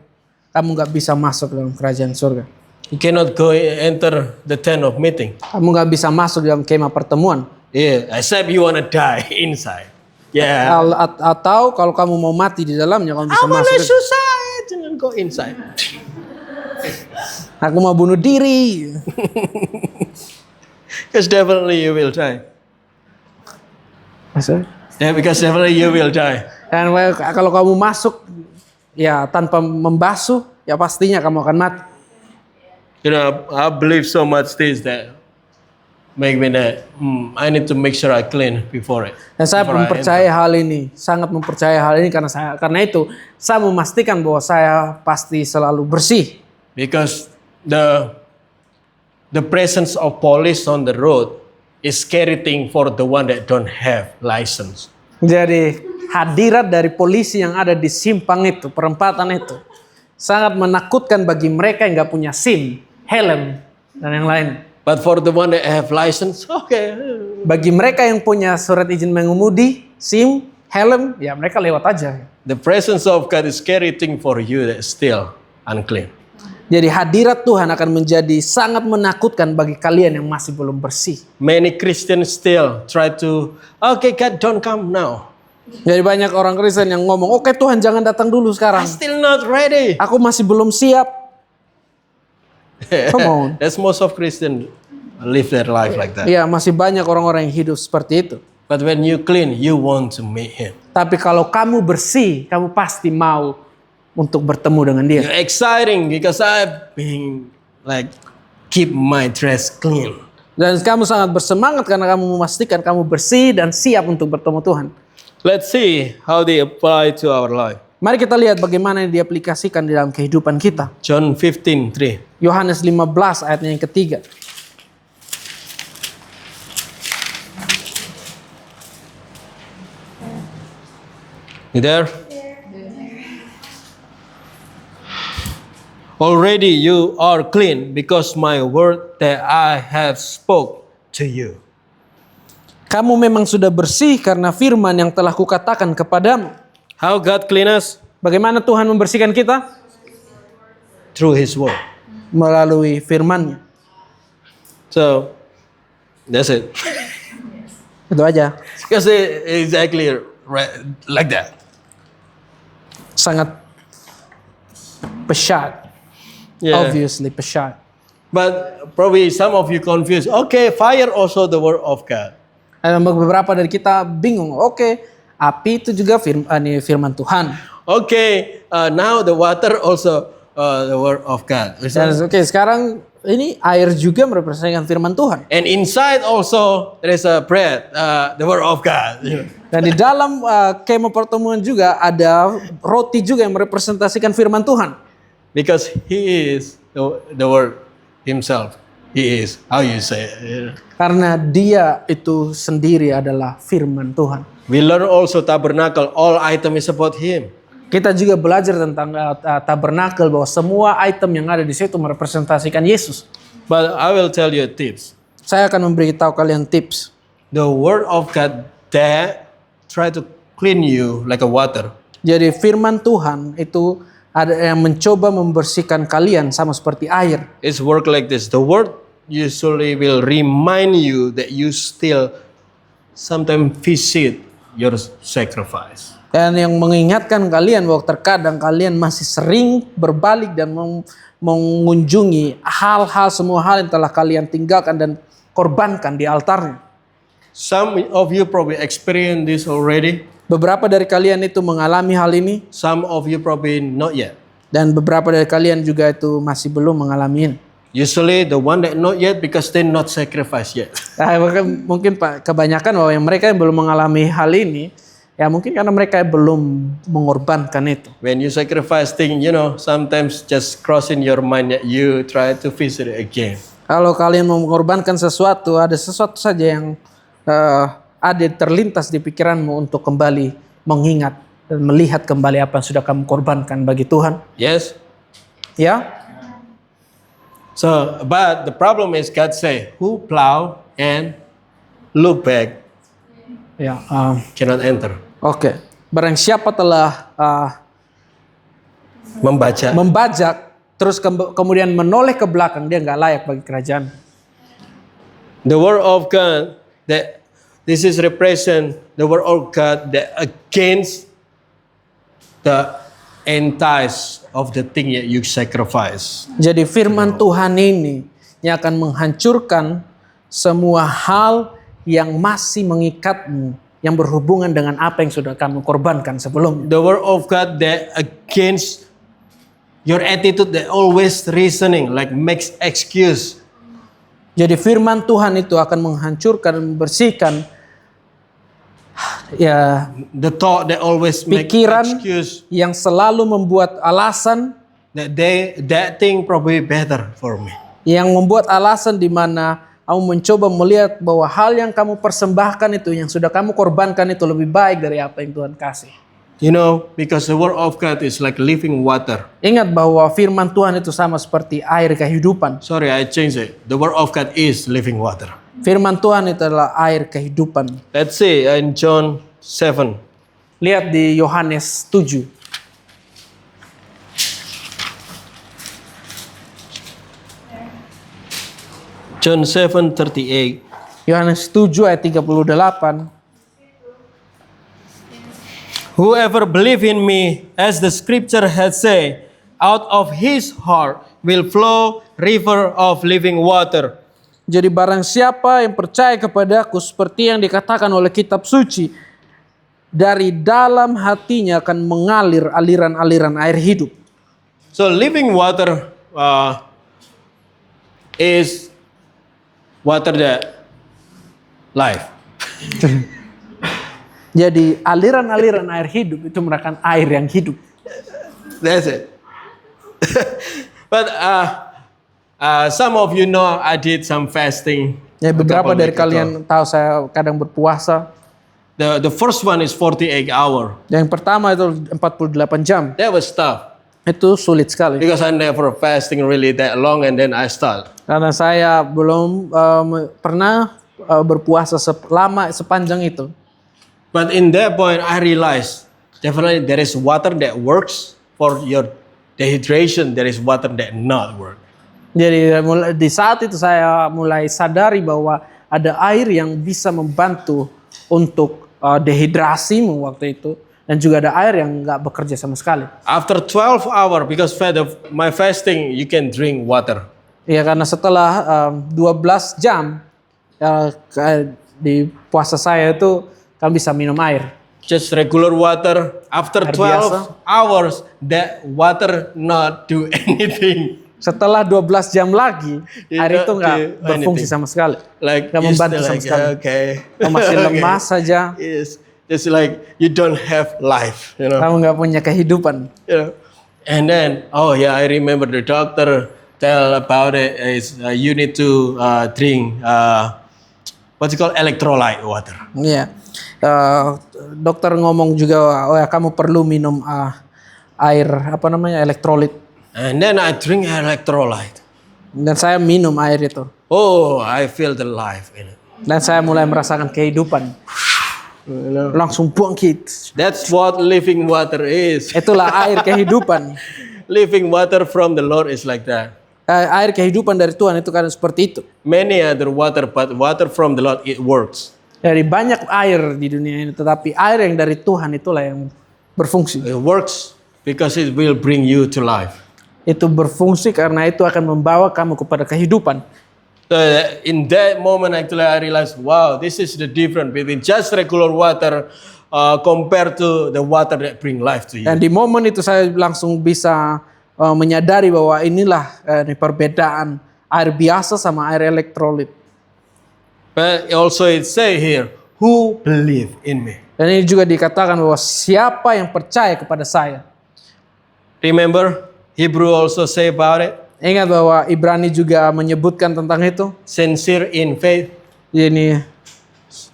kamu nggak bisa masuk dalam kerajaan surga. You cannot go enter the tent of meeting. Kamu nggak bisa masuk dalam kemah pertemuan. Yeah, except you wanna die inside. Yeah. Atau kalau kamu mau mati di dalamnya, kamu bisa I wanna masuk. suicide and go inside. Aku mau bunuh diri. Because definitely you will die. Yeah, because definitely you will die. Dan kalau kamu masuk ya tanpa membasuh, ya pastinya kamu akan mati. You know, I believe so much this that make me that I need to make sure I clean before it. Dan saya before I mempercayai hal ini, sangat mempercayai hal ini karena itu saya memastikan bahwa saya pasti selalu bersih. Because the presence of police on the road is scary thing for the one that don't have license. Jadi hadirat dari polisi yang ada di simpang itu, perempatan itu, sangat menakutkan bagi mereka yang nggak punya SIM, helm, dan yang lain. But for the one that have license, okay. Bagi mereka yang punya surat izin mengemudi, SIM, helm, ya mereka lewat aja. The presence of God is scary thing for you that is still unclean. Jadi hadirat Tuhan akan menjadi sangat menakutkan bagi kalian yang masih belum bersih. Many Christians still try to, okay, God don't come now. Jadi banyak orang Kristen yang ngomong, oke Tuhan jangan datang dulu sekarang. I'm still not ready. Aku masih belum siap. Come on. That's most of Christians live their life like that. Ya masih banyak orang-orang yang hidup seperti itu. But when you clean, you want to meet Him. Tapi kalau kamu bersih, kamu pasti mau untuk bertemu dengan dia. You're exciting because I've been like keep my dress clean. Dan kamu sangat bersemangat karena kamu memastikan kamu bersih dan siap untuk bertemu Tuhan. Let's see how they apply to our life. Mari kita lihat bagaimana yang diaplikasikan di dalam kehidupan kita. John 15:3. Yohanes 15 ayatnya yang ketiga. You there? Already you are clean because my word that I have spoke to you. Kamu memang sudah bersih karena firman yang telah kukatakan kepadamu. How God clean us? Bagaimana Tuhan membersihkan kita? Through His word. Melalui firman-Nya. So, that's it. Itu aja. Because exactly like that. Sangat pesyat. Yeah. Obviously pesyat. But probably some of you confused. Okay, fire also the word of God. Dan beberapa dari kita bingung. Oke, api itu juga firman Tuhan. Okay, now the water also the word of God. Dan oke, sekarang ini air juga merepresentasikan firman Tuhan. And inside also there is a bread, the word of God. Dan di dalam kemah pertemuan juga ada roti juga yang merepresentasikan firman Tuhan. Because He is the word Himself. He is, how you say it. Karena Dia itu sendiri adalah firman Tuhan. We learn also tabernacle, all item is about Him. Kita juga belajar tentang tabernakel bahwa semua item yang ada di situ merepresentasikan Yesus. But I will tell you tips. Saya akan memberitahu kalian tips. The word of God that try to clean you like a water. Jadi firman Tuhan itu ada yang mencoba membersihkan kalian sama seperti air. It's work like this. The word usually will remind you that you still sometimes visit your sacrifice. Dan yang mengingatkan kalian bahwa terkadang kalian masih sering berbalik dan mengunjungi hal-hal, semua hal yang telah kalian tinggalkan dan korbankan di altarnya. Some of you probably experience this already. Beberapa dari kalian itu mengalami hal ini. Some of you probably not yet. Dan beberapa dari kalian juga itu masih belum mengalami ini. Usually the one that not yet because they not sacrifice yet. Nah, mungkin kebanyakan bahwa yang mereka yang belum mengalami hal ini, ya mungkin karena mereka belum mengorbankan itu. When you sacrifice thing, you know, sometimes just crossing your mind that you try to visit it again. Kalau kalian mau mengorbankan sesuatu, ada sesuatu saja yang ada terlintas di pikiranmu untuk kembali mengingat dan melihat kembali apa yang sudah kamu korbankan bagi Tuhan. Yes. Ya. So, but the problem is God say, who plow and look back Ya. cannot enter. Oke. Barang siapa telah membajak terus kemudian menoleh ke belakang, dia nggak layak bagi kerajaan. The word of God that this is represent the word of God that against the entice of the thing that you sacrifice. Jadi firman Tuhan ini yang akan menghancurkan semua hal yang masih mengikatmu yang berhubungan dengan apa yang sudah kamu korbankan sebelumnya. The word of God that against your attitude that always reasoning like makes excuse. Jadi firman Tuhan itu akan menghancurkan, membersihkan ya The thought that always make pikiran excuse yang selalu membuat alasan, that thing probably better for me. yang membuat alasan di mana kamu mencoba melihat bahwa hal yang kamu persembahkan itu, yang sudah kamu korbankan itu lebih baik dari apa yang Tuhan kasih. You know, because the word of God is like living water. Ingat bahwa firman Tuhan itu sama seperti air kehidupan. Sorry, I changed it. The word of God is living water. Firman Tuhan itu adalah air kehidupan. Let's see in John 7. Lihat di Yohanes 7. John 7:38. Yohanes 7 ayat 38. Whoever believe in me, as the scripture has said, out of his heart will flow river of living water. Jadi barang siapa yang percaya kepadaku seperti yang dikatakan oleh kitab suci, dari dalam hatinya akan mengalir aliran-aliran air hidup. So living water is water that life. Jadi aliran-aliran air hidup itu merupakan air yang hidup. That's it. But some of you know I did some fasting. Ya, beberapa a couple dari weeks ago. kalian tahu saya kadang berpuasa. The first one is 48 hour. Yang pertama itu 48 jam. That was tough. Itu sulit sekali. because I never fasting really that long and then I start. Karena saya belum pernah berpuasa sepanjang itu. But in that point, I realized definitely there is water that works for your dehydration. There is water that not work. Jadi di saat itu saya mulai sadari bahwa ada air yang bisa membantu untuk dehidrasimu waktu itu. Dan juga ada air yang nggak bekerja sama sekali. After 12 hours, because my fasting, you can drink water. Ya karena setelah 12 jam di puasa saya itu kami bisa minum air. Just regular water. After Air 12 biasa. hours, that water not do anything. Setelah 12 jam lagi, It air not itu nggak do berfungsi anything. sama sekali. Like Nggak you membantu still sama like, sekali. okay. Kamu masih Okay. lemas saja. Yes. Just like you don't have life, you know. Kamu nggak punya kehidupan. You know. And then, oh yeah, I remember the doctor tell about it is you need to drink what's it called, electrolyte water. Iya. Dokter ngomong juga, oh ya kamu perlu minum air apa namanya elektrolit. And then I drink electrolyte. Dan saya minum air itu. Oh, I feel the life in it. Dan saya mulai merasakan kehidupan. You know? Langsung bangkit. That's what living water is. Itulah air kehidupan. Living water from the Lord is like that. Air kehidupan dari Tuhan itu kan seperti itu. Many other water, but water from the Lord, it works. Dari banyak air di dunia ini, tetapi air yang dari Tuhan itulah yang berfungsi. It works because it will bring you to life. Itu berfungsi karena itu akan membawa kamu kepada kehidupan. So in that moment, actually, I realized, wow, this is the difference between just regular water compared to the water that bring life to you. Dan di momen itu saya langsung bisa menyadari bahwa inilah ini perbedaan air biasa sama air elektrolit. But also it say here, who believe in me? Dan ini juga dikatakan bahwa siapa yang percaya kepada saya. Remember, Hebrew also say about it, Ingat bahwa Ibrani juga menyebutkan tentang itu. sincere in faith. Ini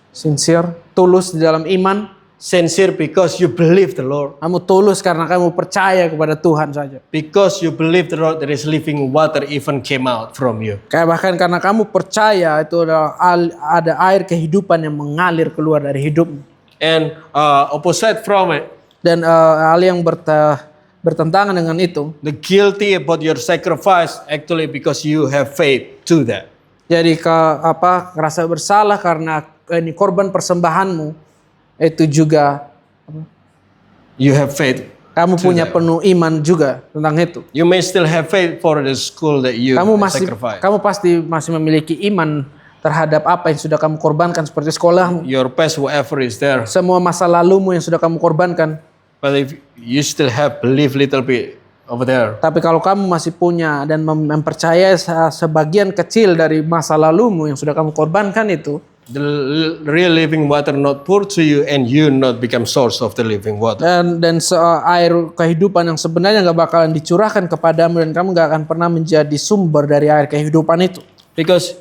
sincere, tulus di dalam iman. Sincere because you believe the Lord. Kamu tulus karena kamu percaya kepada Tuhan saja. Because you believe the Lord, there is living water even came out from you. Kayak bahkan karena kamu percaya itu ada air kehidupan yang mengalir keluar dari hidupmu. And opposite from it, Dan hal yang bertentangan dengan itu. the guilty about your sacrifice actually because you have faith to that. Jadi rasa bersalah karena ini korban persembahanmu itu juga You have faith. kamu punya penuh iman juga tentang itu. You may still have faith for the school that you sacrifice. Kamu pasti masih memiliki iman terhadap apa yang sudah kamu korbankan seperti sekolahmu. Your past whatever is there. Semua masa lalumu yang sudah kamu korbankan. But if you still have belief little bit over there, Tapi kalau kamu masih punya dan mempercayai sebagian kecil dari masa lalumu yang sudah kamu korbankan itu, the real living water not pour to you and you not become source of the living water. dan air kehidupan yang sebenarnya nggak bakalan dicurahkan kepadamu dan kamu nggak akan pernah menjadi sumber dari air kehidupan itu. Because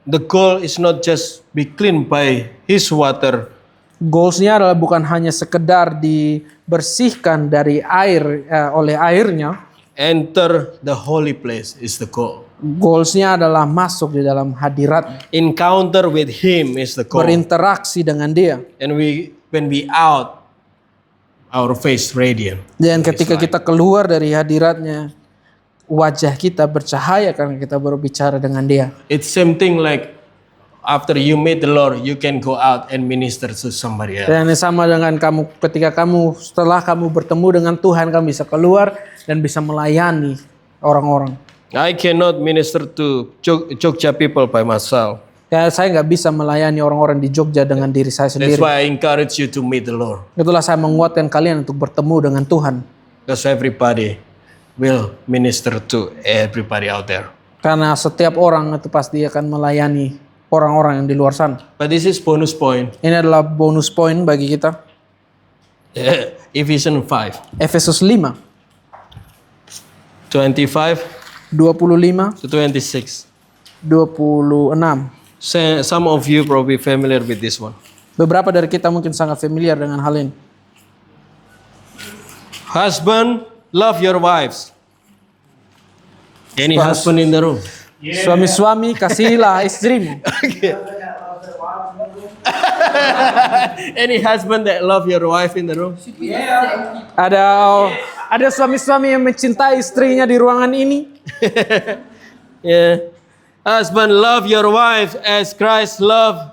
the goal is not just be cleaned by His water, Goalsnya adalah bukan hanya sekedar dibersihkan dari air oleh airnya. enter the holy place is the goal. Goalsnya adalah masuk di dalam hadirat, Encounter with Him is the goal. berinteraksi dengan Dia. And when we out, our face radiant. Dan ketika kita keluar dari hadiratnya, wajah kita bercahaya karena kita berbicara dengan Dia. It's same thing like after you meet the Lord, you can go out and minister to somebody else. Dan sama dengan kamu setelah kamu bertemu dengan Tuhan, kamu bisa keluar dan bisa melayani orang-orang. I cannot minister to Jogja people by myself. Ya, saya nggak bisa melayani orang-orang di Jogja dengan diri saya That's sendiri. why I encourage you to meet the Lord. Itulah saya menguatkan kalian untuk bertemu dengan Tuhan. Because everybody will minister to everybody out there. Karena setiap orang itu pasti akan melayani orang-orang yang di luar sana. But this is bonus point. Ini adalah bonus poin bagi kita. Ephesians 5, Efesus 5, 25 25, to 26. 26. Some of you probably familiar with this one. Beberapa dari kita mungkin sangat familiar dengan hal ini. Husband, love your wives. Any husband in the room? Suami-suami, kasihilah istrimu. Any husband that love your wife in the room? Ada suami-suami yang mencintai istrinya di ruangan ini. Yeah. Husband, love your wife as Christ loved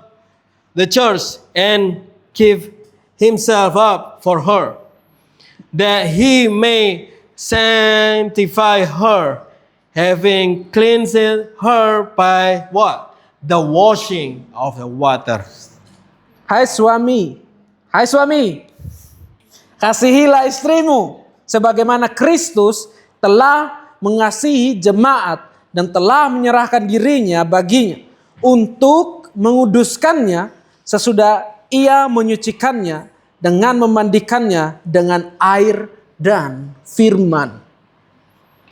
the church and give himself up for her, that he may sanctify her, having cleansed her by what? The washing of the water. Hai suami, kasihilah istrimu sebagaimana Kristus telah mengasihi jemaat dan telah menyerahkan dirinya baginya untuk menguduskannya sesudah ia menyucikannya dengan memandikannya dengan air dan firman.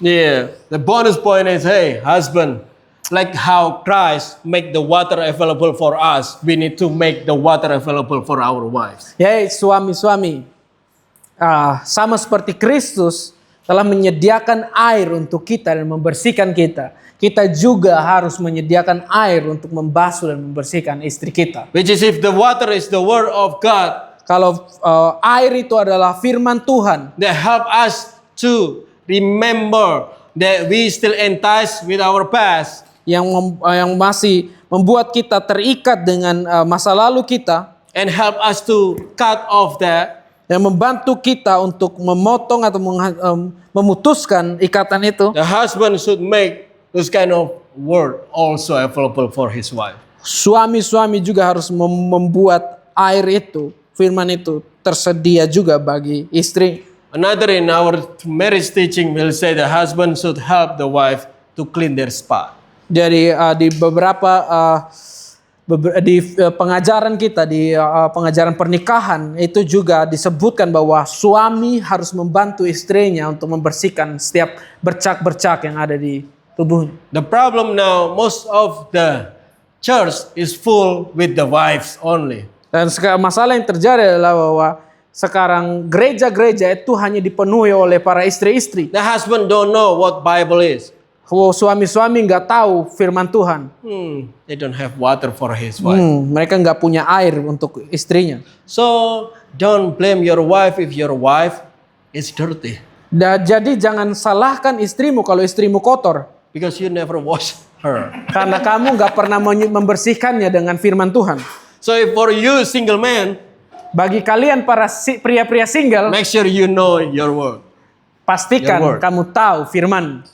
Yeah, the bonus point is, hey, husband, like how Christ make the water available for us, we need to make the water available for our wives. Yai suami-suami, sama seperti Kristus telah menyediakan air untuk kita dan membersihkan kita, kita juga harus menyediakan air untuk membasuh dan membersihkan istri kita. Which is, if the water is the word of God, Kalau air itu adalah firman Tuhan, that help us to remember that we still enticed with our past, yang masih membuat kita terikat dengan masa lalu kita, and help us to cut off that, yang membantu kita untuk memotong atau memutuskan ikatan itu. the husband should make this kind of word also available for his wife. Suami-suami juga harus membuat air itu, firman itu tersedia juga bagi istri. Another in our marriage teaching will say the husband should help the wife to clean their spot. Jadi di beberapa pengajaran kita di pengajaran pernikahan itu juga disebutkan bahwa suami harus membantu istrinya untuk membersihkan setiap bercak-bercak yang ada di tubuhnya. The problem now, most of the church is full with the wives only. Dan masalah yang terjadi adalah bahwa sekarang gereja-gereja itu hanya dipenuhi oleh para istri-istri. The husband don't know what Bible is. Suami-suami nggak tahu firman Tuhan. They don't have water for his wife. Mereka nggak punya air untuk istrinya. So don't blame your wife if your wife is dirty, Jadi jangan salahkan istrimu kalau istrimu kotor. because you never wash her. Karena kamu nggak pernah membersihkannya dengan firman Tuhan. So if for you single man, Bagi kalian para pria-pria single, make sure you know your word. pastikan Your word. kamu tahu firman.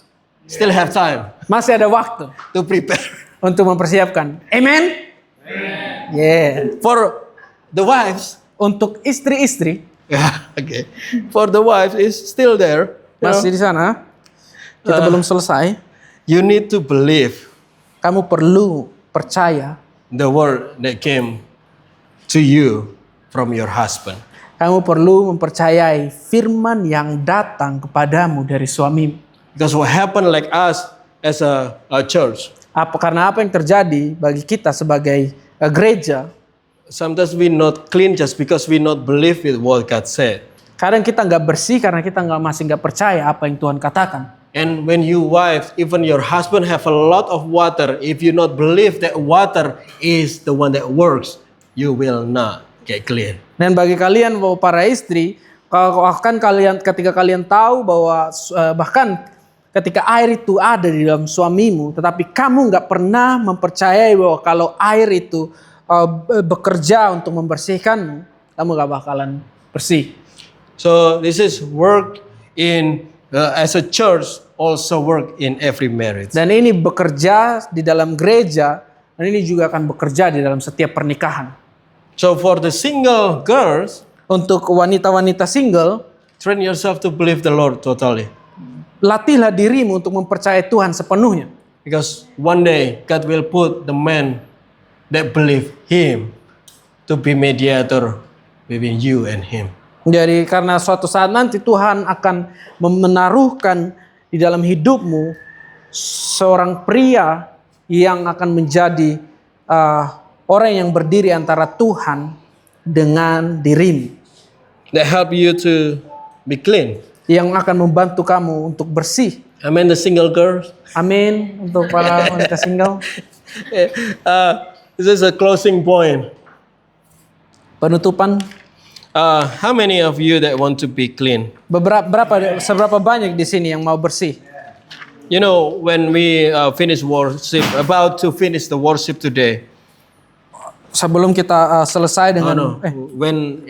Still have time Masih ada waktu to prepare. untuk mempersiapkan. Amen? Yeah. For the wives, Untuk istri-istri, yeah, okay. For the wives is still there. You know, masih di sana. Kita belum selesai. you need to believe Kamu perlu percaya. the word that came to you from your husband. Kamu perlu mempercayai firman yang datang kepadamu dari suamimu. Because what happened like us as a church, Karena apa yang terjadi bagi kita sebagai gereja, sometimes we not clean just because we not believe with what God said. kadang kita nggak bersih karena kita masih nggak percaya apa yang Tuhan katakan. And when you wife, even your husband have a lot of water, if you not believe that water is the one that works, you will not get clean. Dan bagi kalian para istri, ketika kalian tahu bahwa bahkan ketika air itu ada di dalam suamimu, tetapi kamu nggak pernah mempercayai bahwa kalau air itu bekerja untuk membersihkanmu, kamu nggak bakalan bersih. So this is work in as a church, also work in every marriage. Dan ini bekerja di dalam gereja, dan ini juga akan bekerja di dalam setiap pernikahan. So for the single girls, Untuk wanita-wanita single, train yourself to believe the Lord totally. latihlah dirimu untuk mempercayai Tuhan sepenuhnya. Because one day God will put the man that believe Him to be mediator between you and Him. Jadi karena suatu saat nanti Tuhan akan menaruhkan di dalam hidupmu seorang pria yang akan menjadi orang yang berdiri antara Tuhan dengan dirimu. That help you to be clean. yang akan membantu kamu untuk bersih. Amen. The single girls. Amin untuk para wanita single. This is a closing point. Penutupan. How many of you that want to be clean? Seberapa banyak di sini yang mau bersih? You know, when we finish worship, about to finish the worship today. Sebelum kita selesai dengan When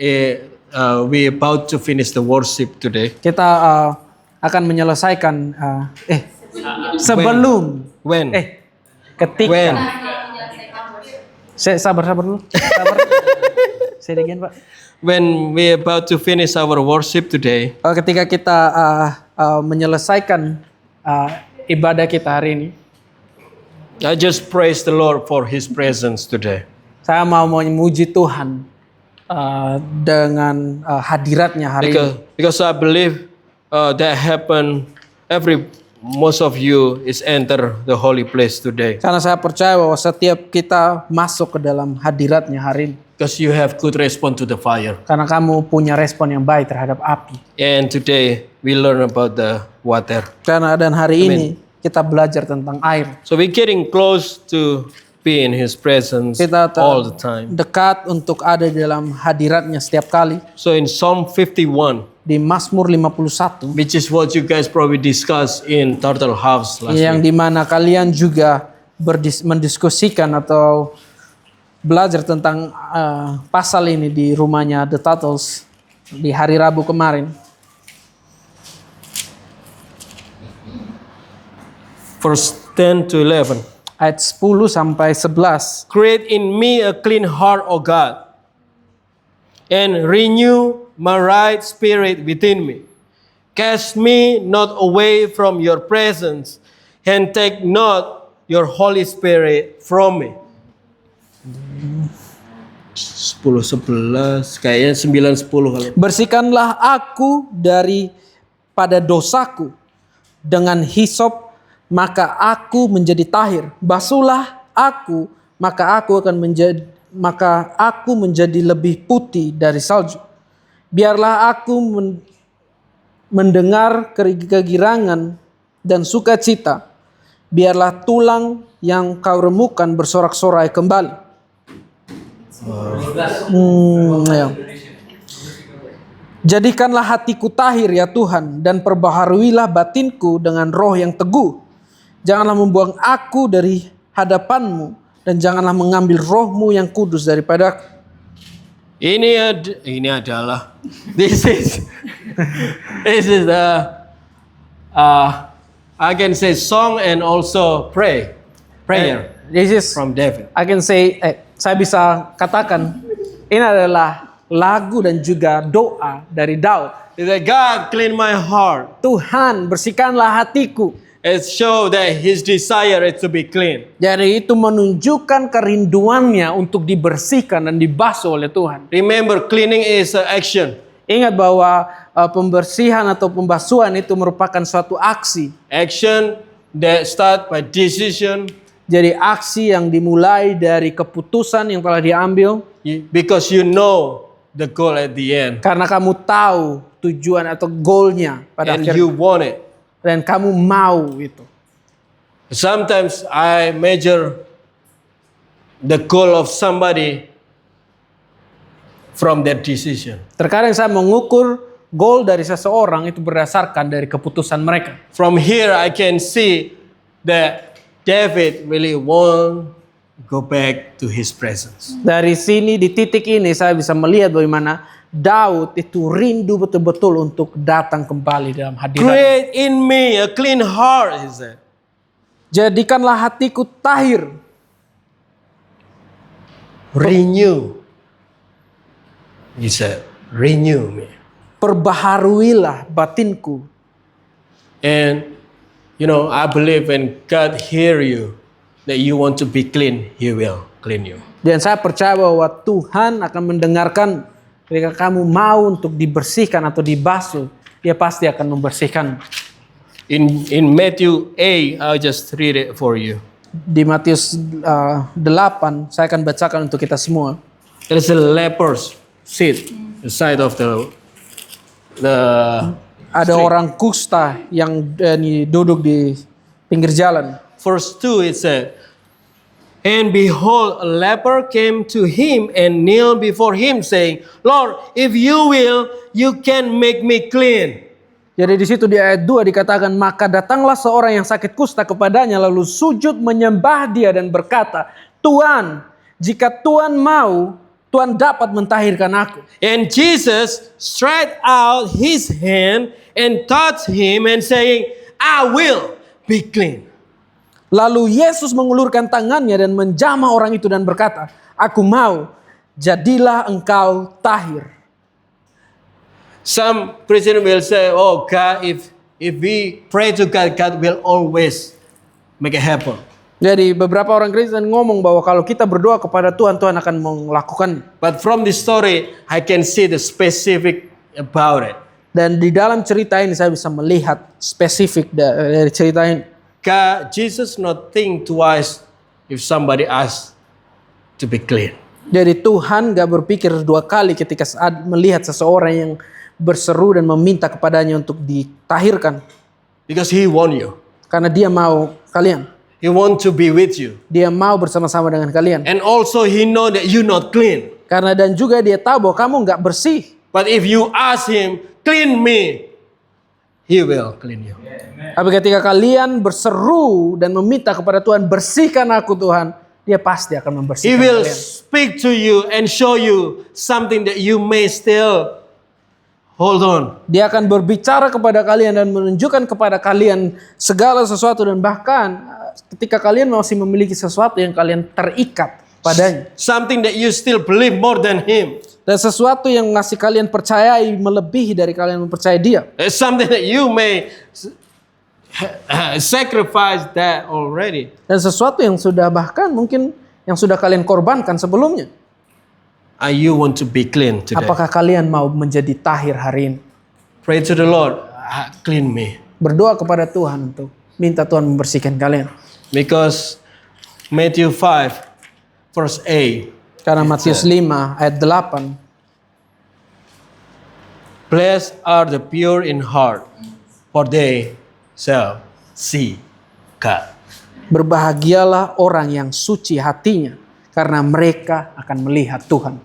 we about to finish the worship today. Kita akan menyelesaikan sebelum When? Ketika When? Sabar dulu. Sabar. Say it again, Pak. When we about to finish our worship today. Ketika kita menyelesaikan ibadah kita hari ini. I just praise the Lord for His presence today. Saya mau memuji Tuhan dengan hadiratnya hari ini. Because I believe that happen most of you is enter the holy place today. Karena saya percaya bahwa setiap kita masuk ke dalam hadiratnya hari ini. Because you have good response to the fire. Karena kamu punya respon yang baik terhadap api. And today we learn about the water. Karena dan hari ini kita belajar tentang air. So we're getting close to be in His presence Kita all the time. dekat untuk ada di dalam hadiratnya setiap kali. So in Psalm 51, Di Mazmur 51, which is what you guys probably discussed in Turtle House last yang week. dimana kalian juga mendiskusikan atau belajar tentang pasal ini di rumahnya The Turtles di hari Rabu kemarin. Verse 10 to 11. Ayat 10 sampai 11. Create in me a clean heart, O God, and renew my right spirit within me. Cast me not away from your presence, and take not your Holy Spirit from me. 10, 11, kayaknya 9, 10 kali. Bersihkanlah aku pada dosaku dengan hisop, maka aku menjadi tahir. Basuhlah aku, maka aku menjadi lebih putih dari salju. Biarlah aku mendengar kegirangan dan sukacita. Biarlah tulang yang kau remukan bersorak-sorai kembali. Ya. Jadikanlah hatiku tahir ya Tuhan, dan perbaharuilah batinku dengan roh yang teguh. Janganlah membuang aku dari hadapan-Mu, dan janganlah mengambil roh-Mu yang kudus daripadaku. Ini adalah this is the I can say song and also prayer This is from David. I can say saya bisa katakan ini adalah lagu dan juga doa dari Daud. He said, God, clean my heart. Tuhan, bersihkanlah hatiku. It shows that his desire is to be clean. Jadi itu menunjukkan kerinduannya untuk dibersihkan dan dibasuh oleh Tuhan. Remember, cleaning is an action. Ingat bahwa pembersihan atau pembasuhan itu merupakan suatu aksi. Action that start by decision. Jadi aksi yang dimulai dari keputusan yang telah diambil. Because you know the goal at the end. Karena kamu tahu tujuan atau goalnya pada And akhirnya. you want it. Dan kamu mau itu. Sometimes I measure the goal of somebody from that decision. Terkadang saya mengukur goal dari seseorang itu berdasarkan dari keputusan mereka. From here I can see that David really want go back to his presence. Dari sini di titik ini saya bisa melihat bagaimana Daud itu rindu betul-betul untuk datang kembali dalam hadirat. Create in me a clean heart, he said. Jadikanlah hatiku tahir. Renew. He said, renew me. Perbaharuilah batinku. And you know, I believe when God hear you that you want to be clean, He will clean you. Dan saya percaya bahwa Tuhan akan mendengarkan ketika kamu mau untuk dibersihkan atau dibasuh, Dia pasti akan membersihkan. In Matthew 8, I'll just read it for you. Di Matius 8, saya akan bacakan untuk kita semua. There is a leper's seat, the side of the ada orang kusta yang duduk di pinggir jalan. Verse 2 it said, "And behold, a leper came to him and kneeled before him, saying, Lord, if you will, you can make me clean." Jadi di situ di ayat 2 dikatakan, maka datanglah seorang yang sakit kusta kepadanya lalu sujud menyembah dia dan berkata, Tuhan, jika Tuhan mau, Tuhan dapat mentahirkan aku. And Jesus stretched out his hand and touched him and saying, I will be clean. Lalu Yesus mengulurkan tangannya dan menjamah orang itu dan berkata, aku mau, jadilah engkau tahir. Some Christians will say, oh God, if we pray to God, God will always make it happen. Jadi beberapa orang Kristen ngomong bahwa kalau kita berdoa kepada Tuhan, Tuhan akan melakukan. But from this story, I can see the specific about it. Dan di dalam cerita ini saya bisa melihat spesifik dari cerita ini. God, Jesus not think twice if somebody asks to be clean. Jadi Tuhan gak berpikir dua kali ketika saat melihat seseorang yang berseru dan meminta kepadanya untuk ditahirkan. Because He want you. Karena dia mau kalian. He want to be with you. Dia mau bersama-sama dengan kalian. And also He know that you not clean. Karena dan juga dia tahu bahwa kamu gak bersih. But if you ask Him, clean me, He will clean you. Tapi ketika kalian berseru dan meminta kepada Tuhan, bersihkan aku Tuhan, dia pasti akan He membersihkan will kalian. speak to you and show you something that you may still hold on. Dia akan berbicara kepada kalian dan menunjukkan kepada kalian segala sesuatu, dan bahkan ketika kalian masih memiliki sesuatu yang kalian terikat padanya. Something that you still believe more than Him. Dan sesuatu yang ngasih kalian percayai melebihi dari kalian mempercayai dia. It's something that you may sacrifice that already. Dan sesuatu yang sudah bahkan mungkin yang sudah kalian korbankan sebelumnya. Are you want to be clean today? Apakah kalian mau menjadi tahir hari ini? Pray to the Lord, clean me. Berdoa kepada Tuhan untuk minta Tuhan membersihkan kalian. Because Matthew 5 verse 8. Karena Matius 5 ayat 8. Blessed are the pure in heart, for they shall see God. Berbahagialah orang yang suci hatinya, karena mereka akan melihat Tuhan.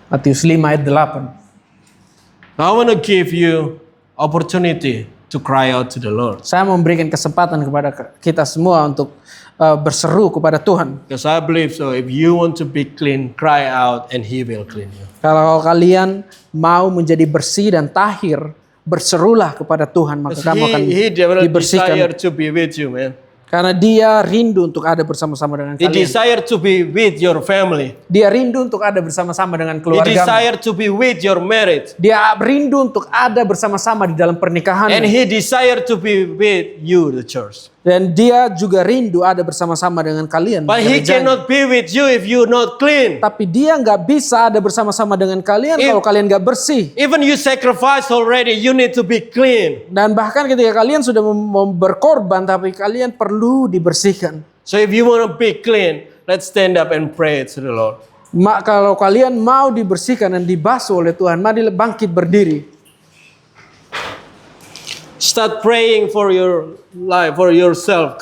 Matius 5 ayat 8. I want to give you opportunity to cry out to the Lord. Saya memberikan kesempatan kepada kita semua untuk berseru kepada Tuhan. Because I believe so. If you want to be clean, cry out and He will clean you. Kalau kalian mau menjadi bersih dan tahir, berserulah kepada Tuhan, maka kamu akan He definitely dibersihkan. desire to be with you, man. Karena dia rindu untuk ada bersama-sama dengan He kalian. desire to be with your family. Dia rindu untuk ada bersama-sama dengan He keluarga. desire to be with your marriage. Dia rindu untuk ada bersama-sama di dalam pernikahan. And He desire to be with you, the church. Dan dia juga rindu ada bersama-sama dengan kalian. But He gerejanya. cannot be with you if you're not clean. Tapi dia nggak bisa ada bersama-sama dengan kalian kalau kalian nggak bersih. Even you sacrifice already, you need to be clean. Dan bahkan ketika kalian sudah berkorban, tapi kalian perlu dibersihkan. So if you want to be clean, let's stand up and pray to the Lord. Kalau kalian mau dibersihkan dan dibasuh oleh Tuhan, mari bangkit berdiri. Start praying for your life, for yourself.